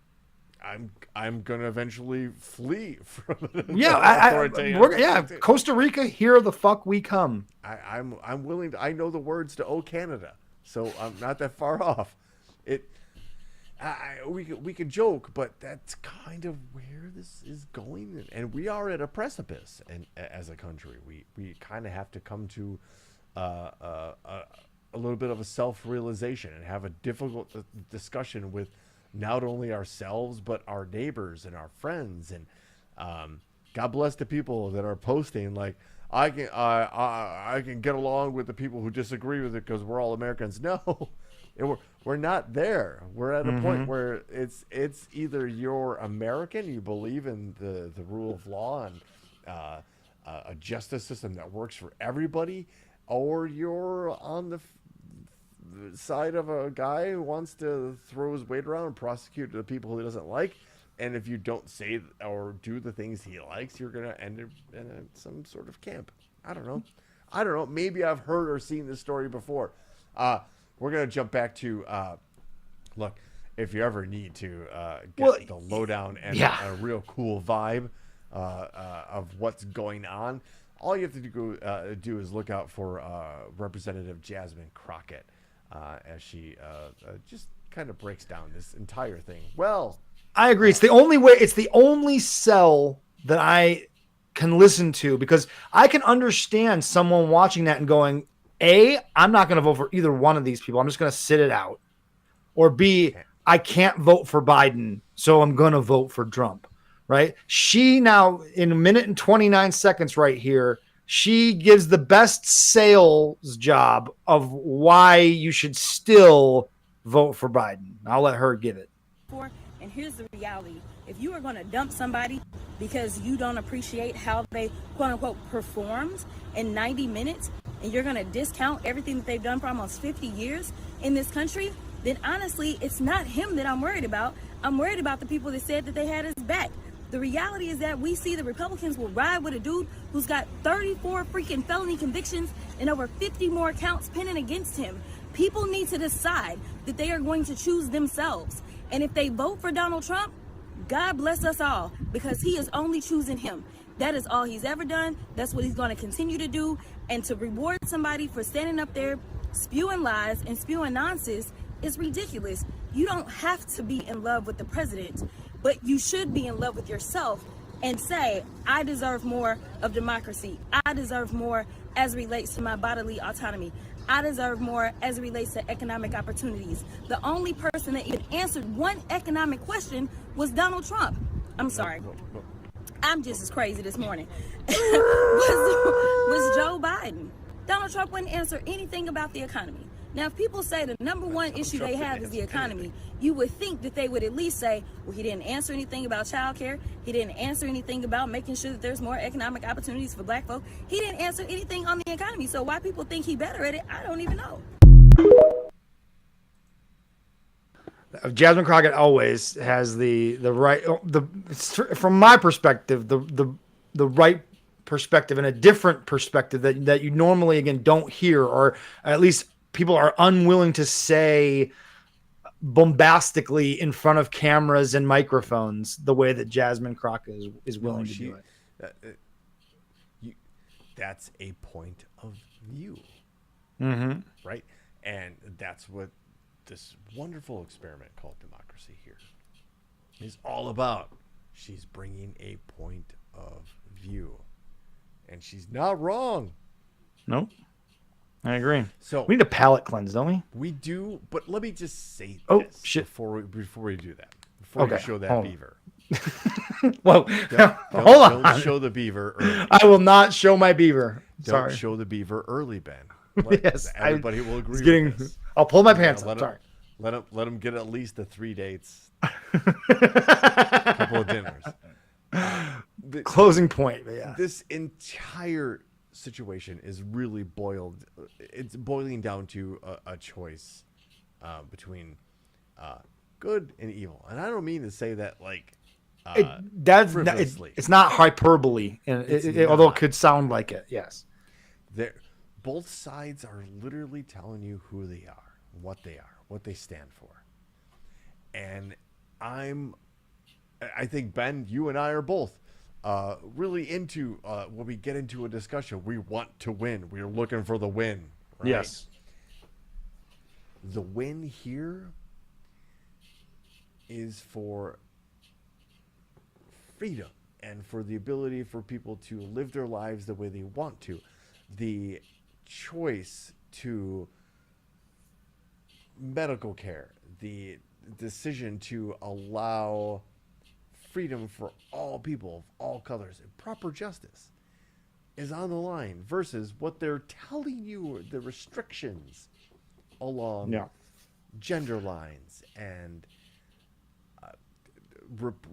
I'm going to eventually flee from Costa Rica, here the fuck we come. I'm willing to. I know the words to "Oh Canada," so I'm not that far off. We could joke, but that's kind of where this is going, and we are at a precipice. And as a country, we kind of have to come to a little bit of a self-realization and have a difficult discussion with not only ourselves but our neighbors and our friends. And God bless the people that are posting like, I can get along with the people who disagree with it because we're all Americans. No. We're not there. We're at a point where it's either you're American, you believe in the rule of law and a justice system that works for everybody, or you're on the side of a guy who wants to throw his weight around and prosecute the people who he doesn't like. And if you don't say or do the things he likes, you're going to end up in some sort of camp. I don't know. Maybe I've heard or seen this story before. We're going to jump back to, look, if you ever need to get the lowdown and a real cool vibe of what's going on, all you have to do is look out for Representative Jasmine Crockett as she just kind of breaks down this entire thing. Well, I agree. It's the only way. It's the only cell that I can listen to, because I can understand someone watching that and going, A, I'm not going to vote for either one of these people. I'm just going to sit it out. Or B, I can't vote for Biden, so I'm going to vote for Trump, right? She now, in a minute and 29 seconds right here, she gives the best sales job of why you should still vote for Biden. I'll let her give it. And here's the reality. If you are going to dump somebody because you don't appreciate how they, quote unquote, performed in 90 minutes, and you're going to discount everything that they've done for almost 50 years in this country, then honestly, it's not him that I'm worried about. I'm worried about the people that said that they had his back. The reality is that we see the Republicans will ride with a dude who's got 34 freaking felony convictions and over 50 more counts pending against him. People need to decide that they are going to choose themselves. And if they vote for Donald Trump, God bless us all, because he is only choosing him. That is all he's ever done. That's what he's going to continue to do. And to reward somebody for standing up there spewing lies and spewing nonsense is ridiculous. You don't have to be in love with the president, but you should be in love with yourself and say, I deserve more of democracy. I deserve more as relates to my bodily autonomy. I deserve more as it relates to economic opportunities. The only person that even answered one economic question was Donald Trump. I'm sorry. I'm just as crazy this morning. was Joe Biden. Donald Trump wouldn't answer anything about the economy. Now, if people say the number one issue they have is the economy, you would think that they would at least say, well, he didn't answer anything about child care. He didn't answer anything about making sure that there's more economic opportunities for black folk. He didn't answer anything on the economy. So why people think he better at it, I don't even know. Jasmine Crockett always has the right, from my perspective, the right perspective and a different perspective that you normally, again, don't hear, or at least people are unwilling to say bombastically in front of cameras and microphones the way that Jasmine Crockett is willing to do it. That's a point of view, right? And that's what this wonderful experiment called democracy here is all about. She's bringing a point of view, and she's not wrong. Nope. I agree. So we need a palate cleanse, don't we? We do, but let me just say this shit. before we do that. Before you show that beaver. Whoa. Hold on. Don't show the beaver early. I will not show my beaver. Don't show the beaver early, Ben. Yes. Everybody will agree with this. I'll pull my pants up. Sorry. Let him get at least the 3 dates. A couple of dinners. Closing point. Yeah. This entire situation is really boiling down to a choice between good and evil, and I don't mean to say that like it's not hyperbole, and although it could sound like it. Yes, both sides are literally telling you who they are, what they stand for, and I think, Ben, you and I are both really into when we get into a discussion, we want to win. We're looking for the win. Right? Yes. The win here is for freedom and for the ability for people to live their lives the way they want to. The choice to medical care, the decision to allow freedom for all people of all colors and proper justice is on the line versus what they're telling you, the restrictions along gender lines and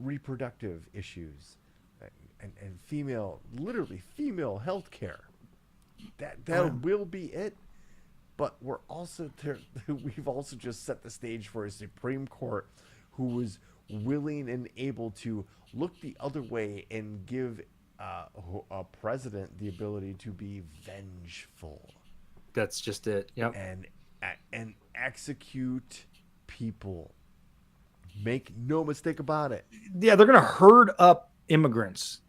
reproductive issues and literally female health care. That will be it. But we're also there. We've also just set the stage for a Supreme Court who was willing and able to look the other way and give a president the ability to be vengeful. That's just it. Yep. And execute people. Make no mistake about it. Yeah, they're gonna herd up immigrants.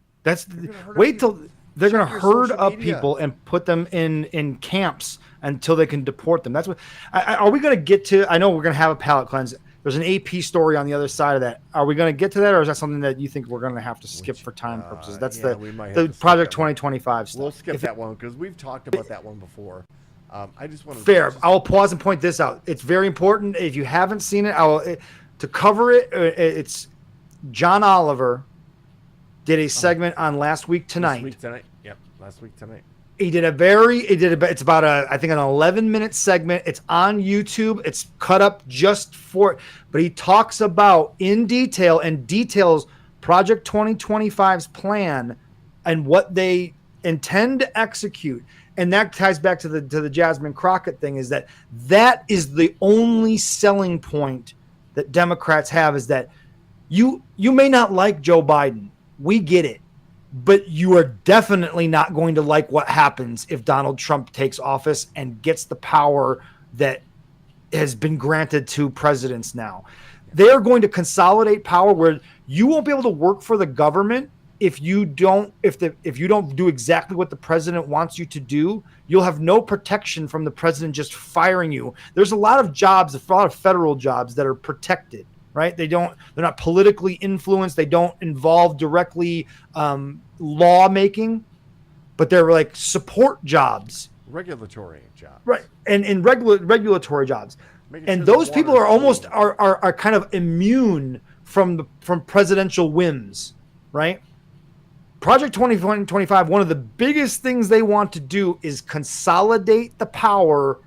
Wait till they're gonna herd up people and put them in camps until they can deport them. That's what. Are we gonna get to? I know we're gonna have a palate cleanse. There's an AP story on the other side of that. Are we going to get to that, or is that something that you think we're going to have to skip for time purposes? That's the Project 2025 stuff. We'll skip that one because we've talked about that one before. I just want to fair. I will pause and point this out. It's very important. If you haven't seen it, to cover it. It's John Oliver did a segment on Last Week Tonight. Yep. last week tonight. It's about I think an 11-minute segment. It's on YouTube. It's cut up just for it. But he talks about in detail and details Project 2025's plan and what they intend to execute. And that ties back to the Jasmine Crockett thing, is that is the only selling point that Democrats have, is that you may not like Joe Biden. We get it. But you are definitely not going to like what happens if Donald Trump takes office and gets the power that has been granted to presidents now. They are going to consolidate power where you won't be able to work for the government if you don't do exactly what the president wants you to do. You'll have no protection from the president just firing you. There's a lot of jobs, a lot of federal jobs that are protected. Right? They're not politically influenced. They don't involve directly lawmaking, but they're like support jobs, regulatory jobs, right? And regulatory jobs. And sure those people are almost are kind of immune from presidential whims, right? Project 2025, one of the biggest things they want to do is consolidate the power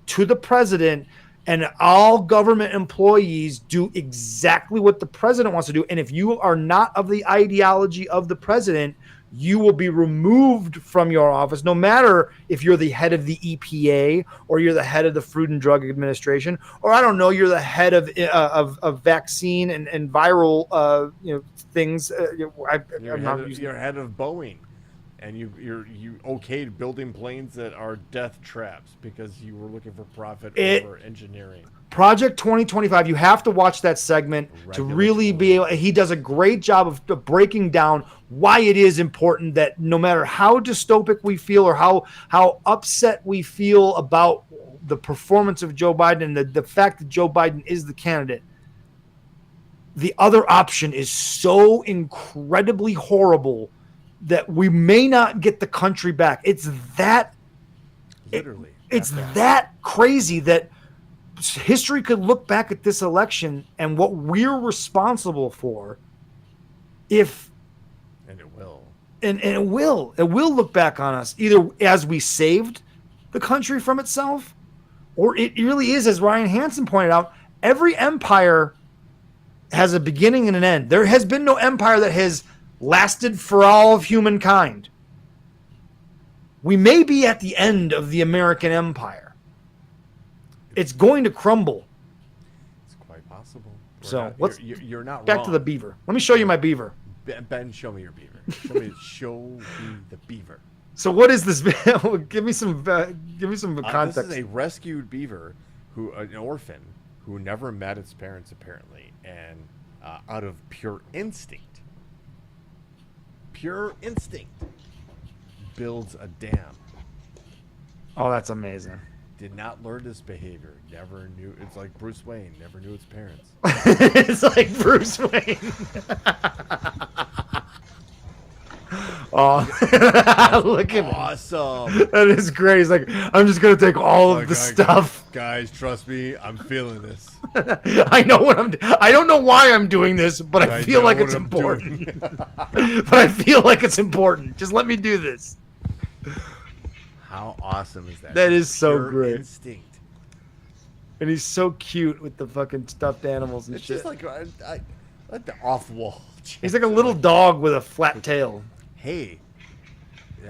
to the president. And all government employees do exactly what the president wants to do. And if you are not of the ideology of the president, you will be removed from your office, no matter if you're the head of the EPA or you're the head of the Food and Drug Administration, or I don't know, you're the head of vaccine and viral things. You're head of Boeing. And you okayed building planes that are death traps because you were looking for profit over engineering. Project 2025, you have to watch that segment to really be able. He does a great job of breaking down why it is important that no matter how dystopic we feel or how upset we feel about the performance of Joe Biden and the fact that Joe Biden is the candidate, the other option is so incredibly horrible that we may not get the country back. It's that literally. It's that crazy that history could look back at this election and what we're responsible for. And it will look back on us either as we saved the country from itself, or it really is, as Ryan Hansen pointed out, every empire has a beginning and an end. There has been no empire that has lasted for all of humankind. We may be at the end of the American empire. It's going to crumble. It's quite possible. You're not back wrong. To the beaver. Let me show you my beaver. Ben, show me your beaver. Show me the beaver. So what is this? Give me some context. This is a rescued beaver, an orphan who never met its parents apparently, and out of pure instinct, builds a dam. Oh, that's amazing. Did not learn this behavior. Never knew. It's like Bruce Wayne. Never knew its parents. It's like Bruce Wayne. Oh, look at awesome. That is great. He's like, I'm just gonna take all of the stuff. Guys, trust me, I'm feeling this. I know what I don't know why I'm doing this, but I feel like it's important. But I feel like it's important. Just let me do this. How awesome is that? That is so great. Instinct. And he's so cute with the fucking stuffed animals and it's shit. It's just like the off-wall. He's like a little dog with a flat tail. Hey,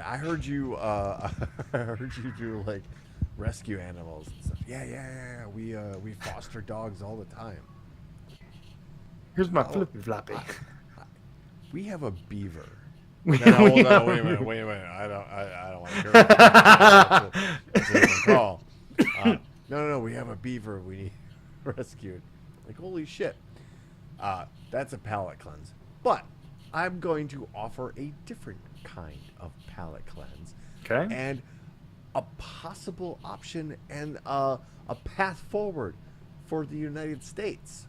I heard you. I heard you do like rescue animals and stuff. Yeah. We foster dogs all the time. Here's my flippy floppy. We have a beaver. Hold on, wait a minute. I don't want to hear that. That's a different call. No. We have a beaver. We need rescued. Like, holy shit. That's a palate cleanse. But I'm going to offer a different kind of palate cleanse. Okay. And a possible option and a path forward for the United States.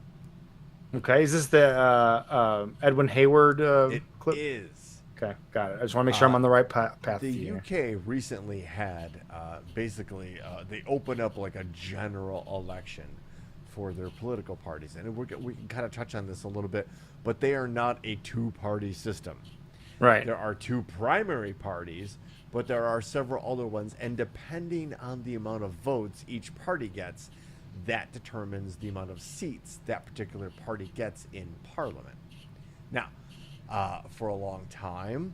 Okay. Is this the Edwin Hayward clip? It is. Okay, got it. I just want to make sure I'm on the right path. The UK recently had they opened up like a general election for their political parties, and we can kind of touch on this a little bit, but they are not a two-party system. Right. There are 2 primary parties, but there are several other ones, and depending on the amount of votes each party gets, that determines the amount of seats that particular party gets in Parliament. Now, for a long time,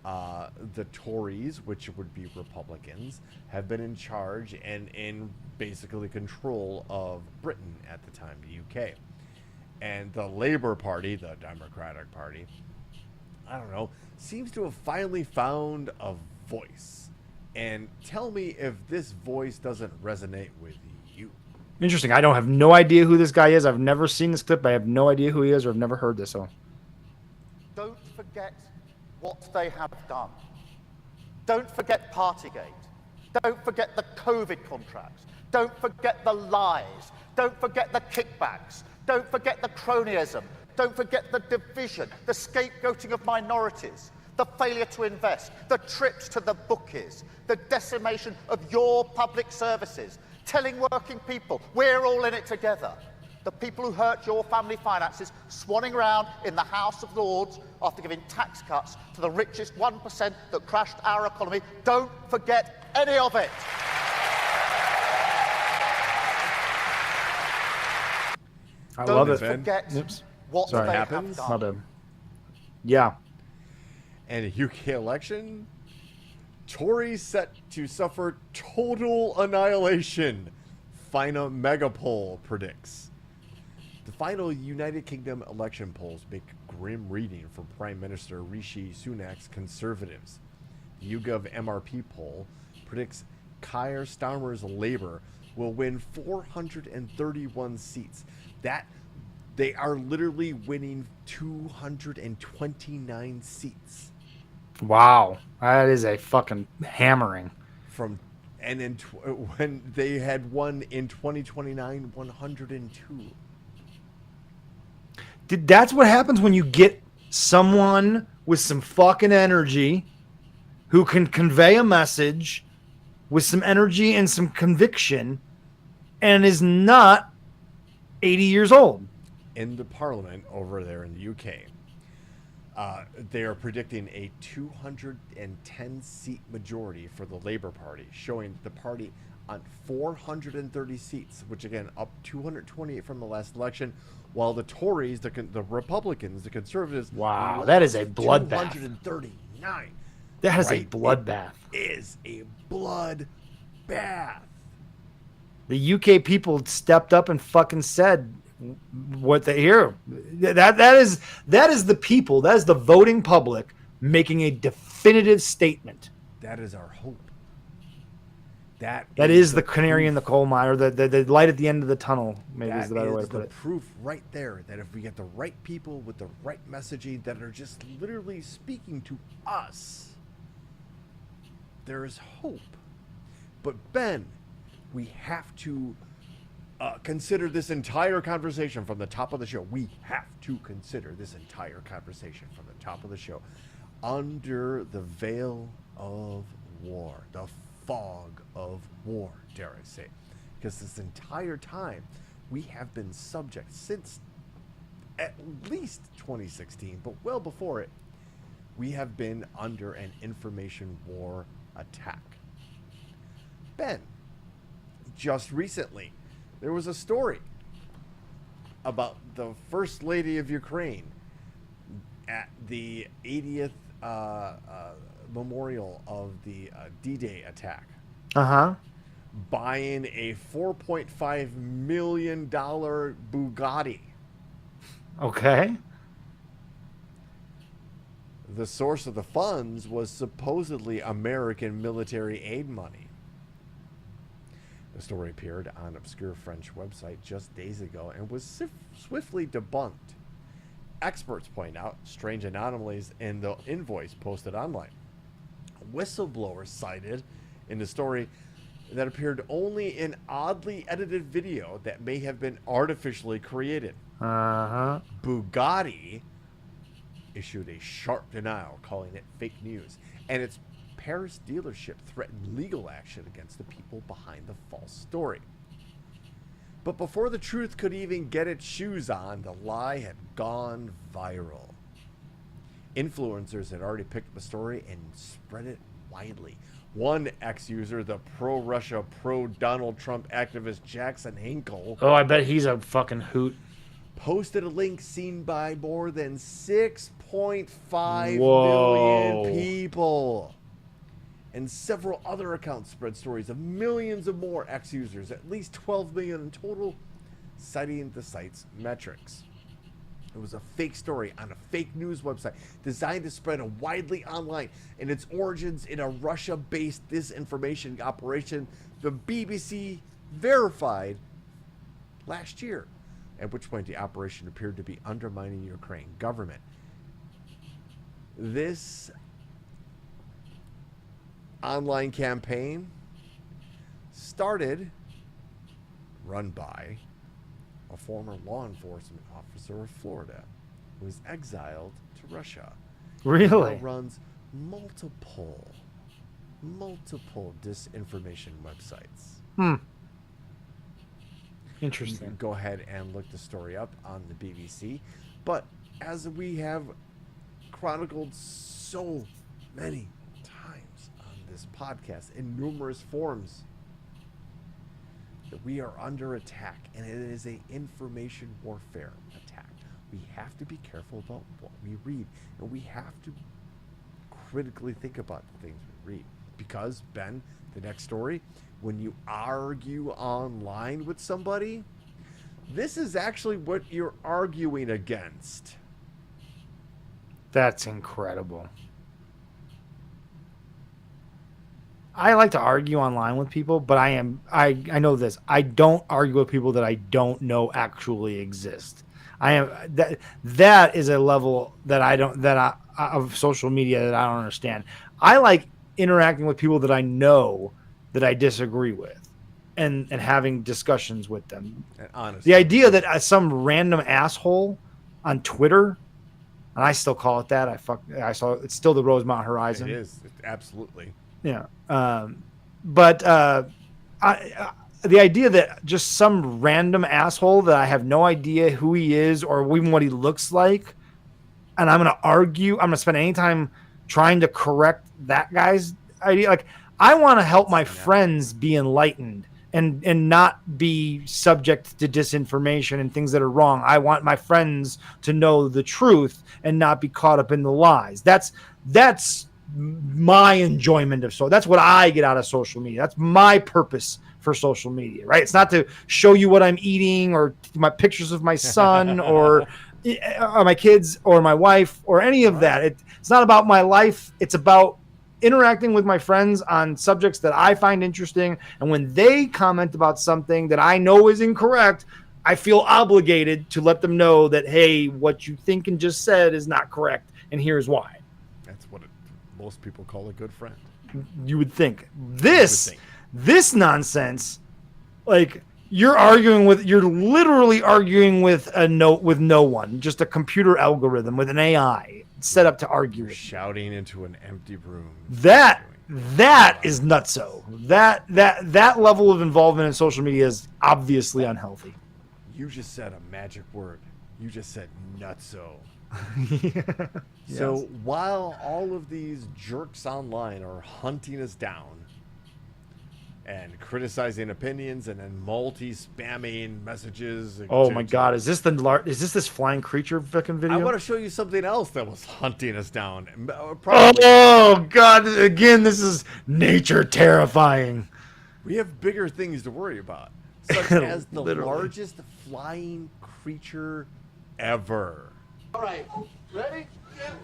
the Tories, which would be Republicans, have been in charge and in basically control of Britain at the time, the UK. And the Labour Party, the Democratic Party, I don't know, seems to have finally found a voice. And tell me if this voice doesn't resonate with you. Interesting. I don't have no idea who this guy is. I've never seen this clip. I have no idea who he is, or I've never heard this. So, don't forget what they have done. Don't forget Partygate. Don't forget the COVID contracts. Don't forget the lies. Don't forget the kickbacks. Don't forget the cronyism. Don't forget the division, the scapegoating of minorities, the failure to invest, the trips to the bookies, the decimation of your public services, telling working people we're all in it together. The people who hurt your family finances swanning around in the House of Lords after giving tax cuts to the richest 1% that crashed our economy. Don't forget any of it. I Don't love it. forget Oops. what Sorry. they Happens. have My done. bad. Yeah. And a UK election, Tories set to suffer total annihilation, final mega poll predicts. The final United Kingdom election polls make grim reading for Prime Minister Rishi Sunak's Conservatives. The YouGov MRP poll predicts Keir Starmer's Labour will win 431 seats. That they are literally winning 229 seats Wow. That is a fucking hammering. from, and in when they had won in 2029 102. That's what happens when you get someone with some fucking energy who can convey a message with some energy and some conviction and is not 80 years old. In the parliament over there in the UK, they are predicting a 210 seat majority for the Labour Party, showing the party on 430 seats, which again up 228 from the last election, while the Tories, the Republicans, the Conservatives, Wow, that is a bloodbath. 239. That is Right? a bloodbath. It is a bloodbath. The UK people stepped up and fucking said what they hear. That is the people. That is the voting public making a definitive statement. That is our hope. That Is the proof. canary in the coal mine, or the light at the end of the tunnel. Maybe is the better way to That put is it. the proof right there that if we get the right people with the right messaging that are just literally speaking to us, there is hope. But Ben, we have to consider this entire conversation from the top of the show. We have to consider this entire conversation from the top of the show under the veil of war, the fog of war, dare I say. Because this entire time, we have been subject, since at least 2016, but well before it, we have been under an information war attack. Ben, just recently, there was a story about the First Lady of Ukraine at the 80th memorial of the D-Day attack, buying a $4.5 million Bugatti. Okay. The source of the funds was supposedly American military aid money. The story appeared on an obscure French website just days ago and was swiftly debunked. Experts point out strange anomalies in the invoice posted online. Whistleblowers cited in the story that appeared only in oddly edited video that may have been artificially created. Bugatti issued a sharp denial, calling it fake news, and its Paris dealership threatened legal action against the people behind the false story. But before the truth could even get its shoes on, the lie had gone viral. influencers had already picked up the story and spread it widely. One ex-user, the pro-Russia, pro-Donald Trump activist Jackson Hinkle, Oh, I bet he's a fucking hoot. posted a link seen by more than 6.5 Whoa. million people. And several other accounts spread stories of millions of more ex-users, at least 12 million in total, citing the site's metrics. It was a fake story on a fake news website designed to spread widely online, and its origins in a Russia-based disinformation operation the BBC verified last year, at which point the operation appeared to be undermining the Ukraine government. This online campaign run by a former law enforcement officer of Florida who was exiled to Russia. Really? Now runs multiple disinformation websites. You Interesting. can go ahead and look the story up on the BBC. But as we have chronicled so many times on this podcast in numerous forms, that we are under attack, and it is a information warfare attack. We have to be careful about what we read, and we have to critically think about the things we read. Because, Ben, the next story, when you argue online with somebody, this is actually what you're arguing against. That's incredible. I like to argue online with people, but I know this. I don't argue with people that I don't know actually exist. That is a level that of social media that I don't understand. I like interacting with people that I know that I disagree with and having discussions with them. And honestly, The idea that some random asshole on Twitter, and I still call it that. I saw it's still the Rosemont Horizon. it is absolutely. Yeah. But the idea that just some random asshole that I have no idea who he is or even what he looks like, and I'm going to argue, I'm going to spend any time trying to correct that guy's idea. Like, I want to help my friends be enlightened and not be subject to disinformation and things that are wrong. I want my friends to know the truth and not be caught up in the lies. That's my enjoyment of that's what I get out of social media. That's my purpose for social media, right? It's not to show you what I'm eating or my pictures of my son or my kids or my wife or any of that. It's not about my life. It's about interacting with my friends on subjects that I find interesting. And when they comment about something that I know is incorrect, I feel obligated to let them know that, hey, what you think and just said is not correct. And here's why. That's what most people call a good friend. You would think this nonsense, like you're literally arguing with no one, just a computer algorithm with an AI set up to argue with. Shouting into an empty room. That is nutso. That level of involvement in social media is obviously unhealthy. You just said a magic word. You just said nutso. Yes. So while all of these jerks online are hunting us down and criticizing opinions and then multi-spamming messages. Oh my God! Is this this flying creature fucking video? I want to show you something else that was hunting us down. Probably, Oh God! Again, this is nature terrifying. we have bigger things to worry about, such as the Literally. largest flying creature ever. All right, ready?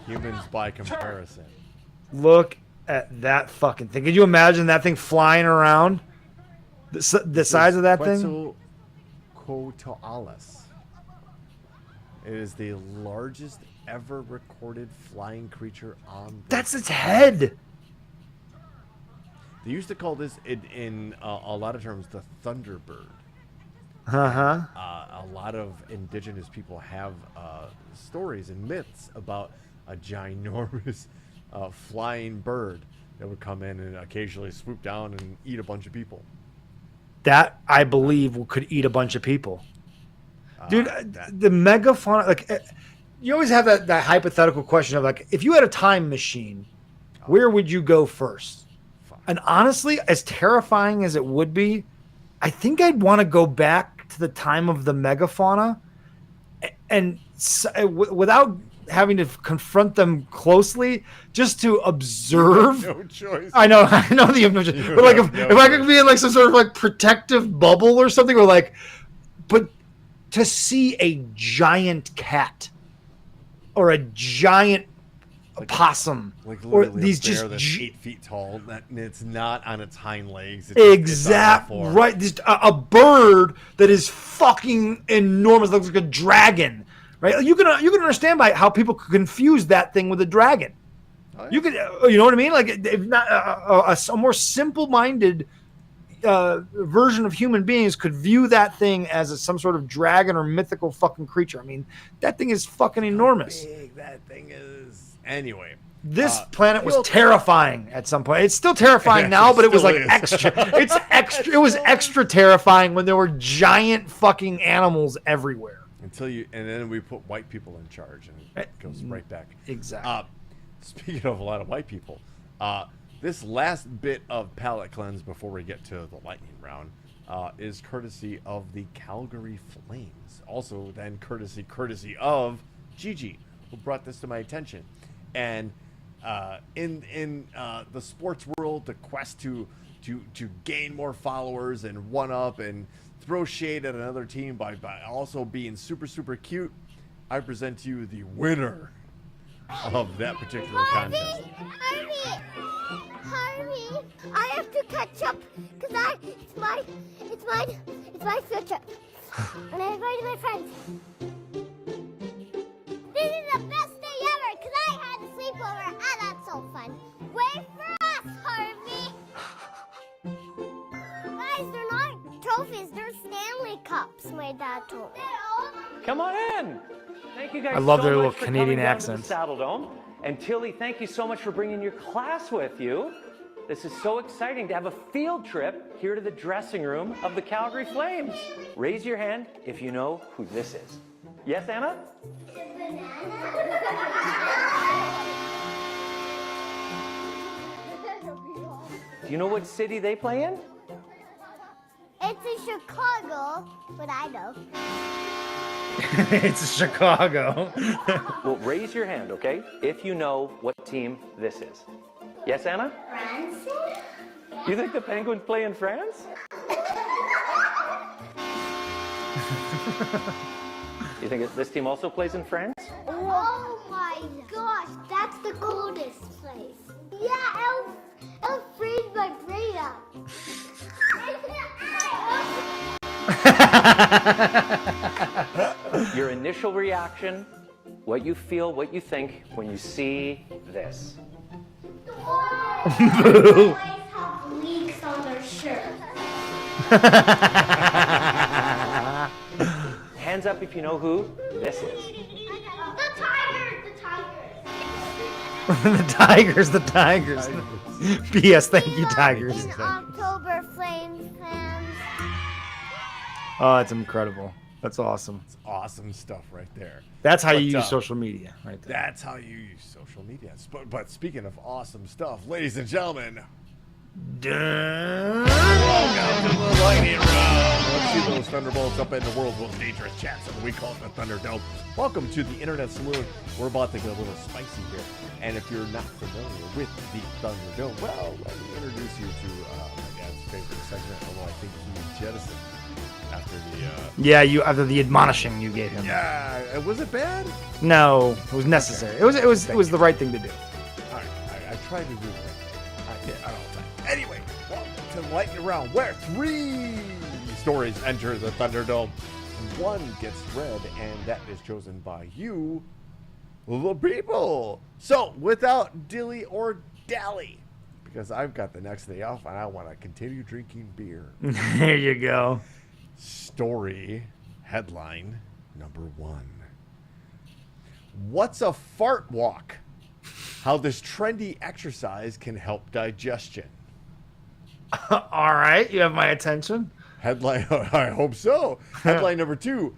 Humans by comparison. Look at that fucking thing. Could you imagine that thing flying around? The size of that thing? Quetzalcoatlus. It is the largest ever recorded flying creature on the That's its head. They used to call this in a lot of terms the Thunderbird. Uh-huh. A lot of indigenous people have stories and myths about a ginormous flying bird that would come in and occasionally swoop down and eat a bunch of people. That, I believe, could eat a bunch of people. Dude, the megafauna, like, you always have that hypothetical question of like, if you had a time machine, where would you go first? And honestly, as terrifying as it would be, I think I'd want to go back to the time of the megafauna, and without having to confront them closely, just to observe. No choice. I know that you have no choice. But like, if I could be in like some sort of like protective bubble or something, or like, but to see a giant cat or a giant possum, like or literally these a bear just that's 8 feet tall, and it's not on its hind legs. exactly right. This, a bird that is fucking enormous, looks like a dragon. Right? You can understand by how people could confuse that thing with a dragon. Oh, yeah. You could, you know what I mean? Like, if not a more simple-minded version of human beings could view that thing as some sort of dragon or mythical fucking creature. I mean, that thing is fucking enormous. How big that thing is. Anyway, this planet was terrifying at some point. It's still terrifying now, but it was like extra. It's extra. It was extra terrifying when there were giant fucking animals everywhere. And then we put white people in charge, and it goes right back. Exactly. Speaking of a lot of white people, this last bit of palate cleanse before we get to the lightning round is courtesy of the Calgary Flames. Also, then courtesy of Gigi, who brought this to my attention. And in the sports world, the quest to gain more followers and one up and throw shade at another team by also being super, super cute, I present to you the winner of that particular contest. Harvey, I have to catch up because it's my future, and I invited my friends. This is the best day ever because I had a sleepover. Ah, that's so fun. Wait for us, Harvey. Guys, they're not trophies, they're Stanley Cups, my dad told me. Come on in. Thank you guys I love so their much little for Canadian coming down accents. to the Saddledome. And Tilly, thank you so much for bringing your class with you. This is so exciting to have a field trip here to the dressing room of the Calgary Flames. Raise your hand if you know who this is. Yes, Anna? Do you know what city they play in? It's in Chicago, but I know. It's Chicago. Well, raise your hand, okay, if you know what team this is. Yes, Anna? France? You think the Penguins play in France? You think this team also plays in France? Oh my gosh, that's the coolest place. Yeah, it'll freeze my brain up. Your initial reaction, what you feel, what you think when you see this. Boys have leaks on their shirt. Hands up if you know who this is. The Tigers! The Tigers. P.S. Thank you, Tigers. In October, Flames fans. Oh, it's incredible. That's awesome. It's awesome stuff right there. That's how you use social media, right there. That's how you use social media. But speaking of awesome stuff, ladies and gentlemen, welcome to the lightning round. Let's see those thunderbolts up in the world's most dangerous chat zone. We call it the Thunderdome. Welcome to the Internet Saloon. We're about to get a little spicy here. And if you're not familiar with the Thunderdome, well, let me introduce you to my dad's favorite segment, although I think he jettisoned after the after the admonishing you gave him. Yeah, was it bad? No, it was necessary. Okay. It was the right thing to do. All right, I tried to do it. I did, I don't know. Anyway, welcome to the lightning round, where 3 stories enter the Thunderdome. One gets read, and that is chosen by you, the people. So, without dilly or dally, because I've got the next day off, and I want to continue drinking beer. There you go. Story headline number 1. What's a fart walk? How this trendy exercise can help digestion. All right, you have my attention. Headline, I hope so. Headline number 2,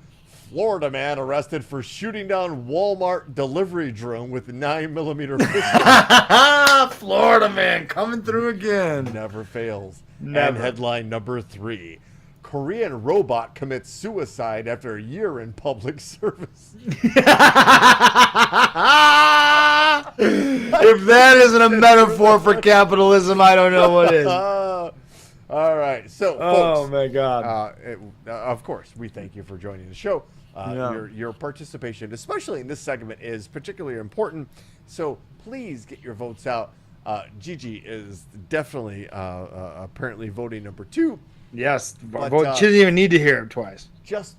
Florida man arrested for shooting down Walmart delivery drone with 9mm pistol. Florida man coming through again. Never fails. Never. And headline number 3. Korean robot commits suicide after a year in public service. If that isn't a metaphor for capitalism, I don't know what is. All right. So, Oh, folks, my God. of course, we thank you for joining the show. Yeah. Your participation, especially in this segment, is particularly important. So please get your votes out. Gigi is definitely apparently voting number 2. Yes. But, She doesn't even need to hear it twice. Just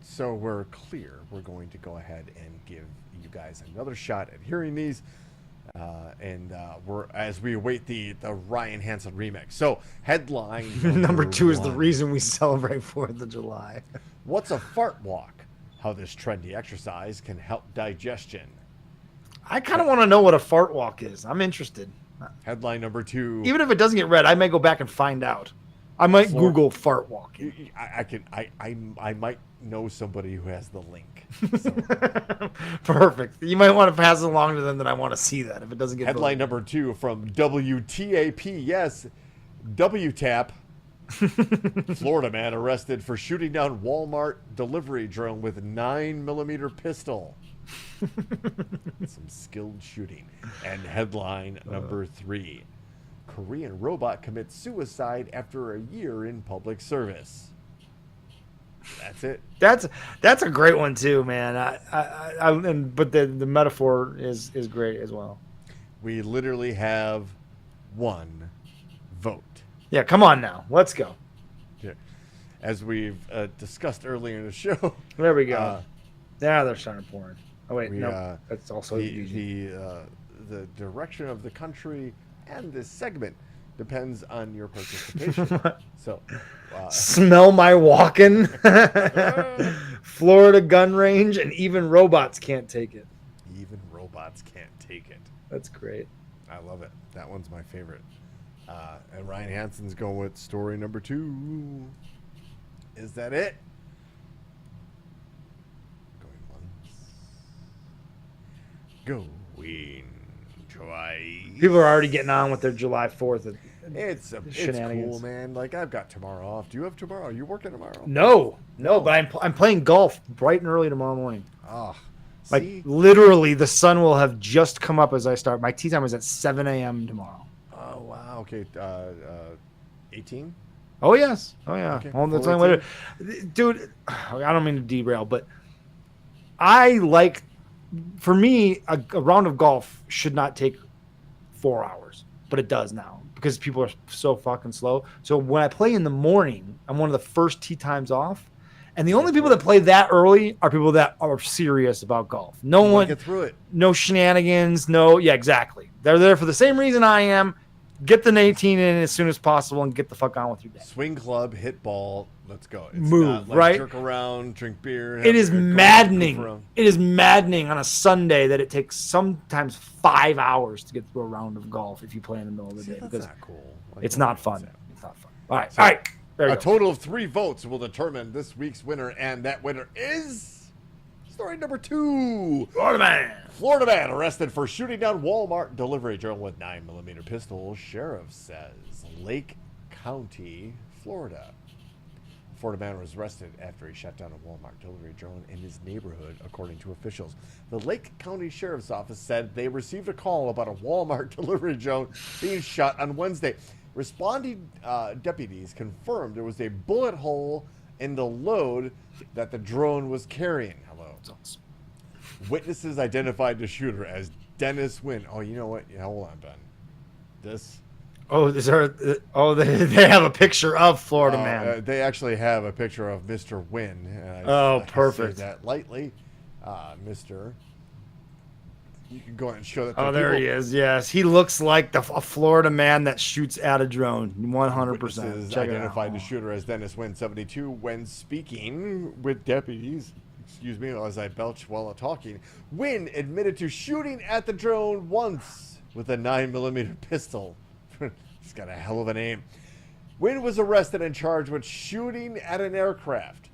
so we're clear, we're going to go ahead and give you guys another shot at hearing these. We're as we await the Ryan Hansen remix. So headline Number 2 is the 1. reason we celebrate 4th of July. What's a fart walk? How this trendy exercise can help digestion. I kind of want to know what a fart walk is. I'm interested. Headline number 2. Even if it doesn't get read, I may go back and find out. I might Google fart walking. I might know somebody who has the link. So. Perfect. You might want to pass it along to them that I want to see that if it doesn't get Headline voted. number 2 from WTAP. Yes, WTAP. Florida man arrested for shooting down Walmart delivery drone with 9mm pistol. Some skilled shooting. And headline number 3. Korean robot commits suicide after a year in public service. That's it. That's a great one too, man. But the metaphor is great as well. We literally have 1 vote. Yeah, come on now. Let's go. Yeah. As we've discussed earlier in the show. There we go. Now they're starting pouring. Oh wait, no, that's also the direction of the country and this segment depends on your participation. So, smell my walking. Florida gun range, and even robots can't take it. Even robots can't take it. That's great. I love it. That one's my favorite. And Ryan Hansen's going with story number 2. Is that it? Going once. Going twice. People are already getting on with their July 4th. It's cool, man. Like, I've got tomorrow off. Do you have tomorrow? Are you working tomorrow? No, but I'm playing golf bright and early tomorrow morning. Oh, like literally, the sun will have just come up as I start. My tea time is at 7 a.m. tomorrow. Oh wow. Okay. 18. Oh yes. Oh yeah. Okay. Well, that's the only way dude. I don't mean to derail, but I like. For me, a round of golf should not take 4 hours, but it does now because people are so fucking slow. So when I play in the morning, I'm one of the first tee times off. And the only people that play that early are people that are serious about golf. No one get through it. No shenanigans. Yeah, exactly. They're there for the same reason I am. Get the 18 in as soon as possible and get the fuck on with your day. Swing club, hit ball, let's go. It's Move, not like right? Jerk around, drink beer. It is maddening. It is maddening on a Sunday that it takes sometimes 5 hours to get through a round of golf if you play in the middle of the day. That's because not cool. It's not fun. It's not fun. All right. So, All right. There you a go. total of 3 votes will determine this week's winner, and that winner is story number 2. Florida man arrested for shooting down Walmart delivery drone with 9mm pistol. Sheriff says Lake County, Florida. Florida man was arrested after he shot down a Walmart delivery drone in his neighborhood, according to officials. The Lake County Sheriff's Office said they received a call about a Walmart delivery drone being shot on Wednesday. Responding deputies confirmed there was a bullet hole in the load that the drone was carrying. Hello. Witnesses identified the shooter as Dennis Wynn. Oh, you know what? Yeah, hold on, Ben. This. Oh, they have a picture of Florida man. They actually have a picture of Mr. Wynn. Perfect. I say that lightly, Mr. You can go ahead and show that. Oh, there he is. Yes, he looks like a Florida man that shoots at a drone. 100%. Check identified the shooter as Dennis Wynn, 72, when speaking with deputies. Excuse me, as I belch while talking. Wynn admitted to shooting at the drone once with a 9mm pistol. He's got a hell of a name. Wynn was arrested and charged with shooting at an aircraft.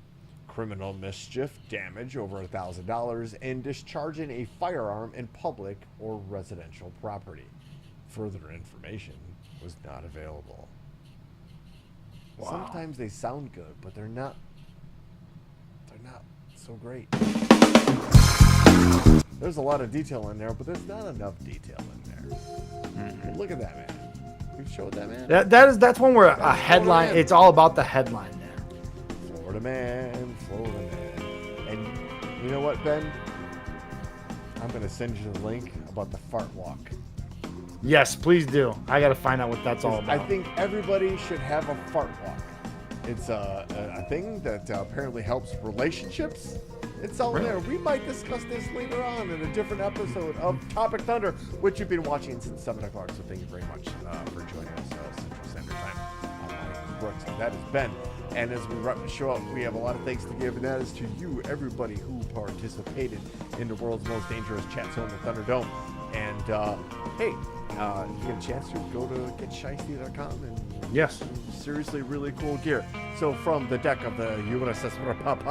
criminal mischief, damage over $1,000, and discharging a firearm in public or residential property. Further information was not available. Wow. Sometimes they sound good, but they're not so great. There's a lot of detail in there, but there's not enough detail in there. Mm-hmm. Look at that, man. We've showed that, man. That's one where a headline. Man. It's all about the headline there. Florida man. And you know what, Ben? I'm gonna send you the link about the fart walk. Yes, please do. I gotta find out what that's all about. I think everybody should have a fart walk. It's a thing that apparently helps relationships. It's all there. We might discuss this later on in a different episode of Topic Thunder, which you've been watching since 7 o'clock. So thank you very much for joining us Central Standard Time. My name is Brooks, and that is Ben. And as we wrap the show up, we have a lot of thanks to give, and that is to you, everybody who participated in the world's most dangerous chat zone, the Thunderdome. And hey, if you get a chance to go to getshisty.com and yes, seriously really cool gear. So from the deck of the USS Papa,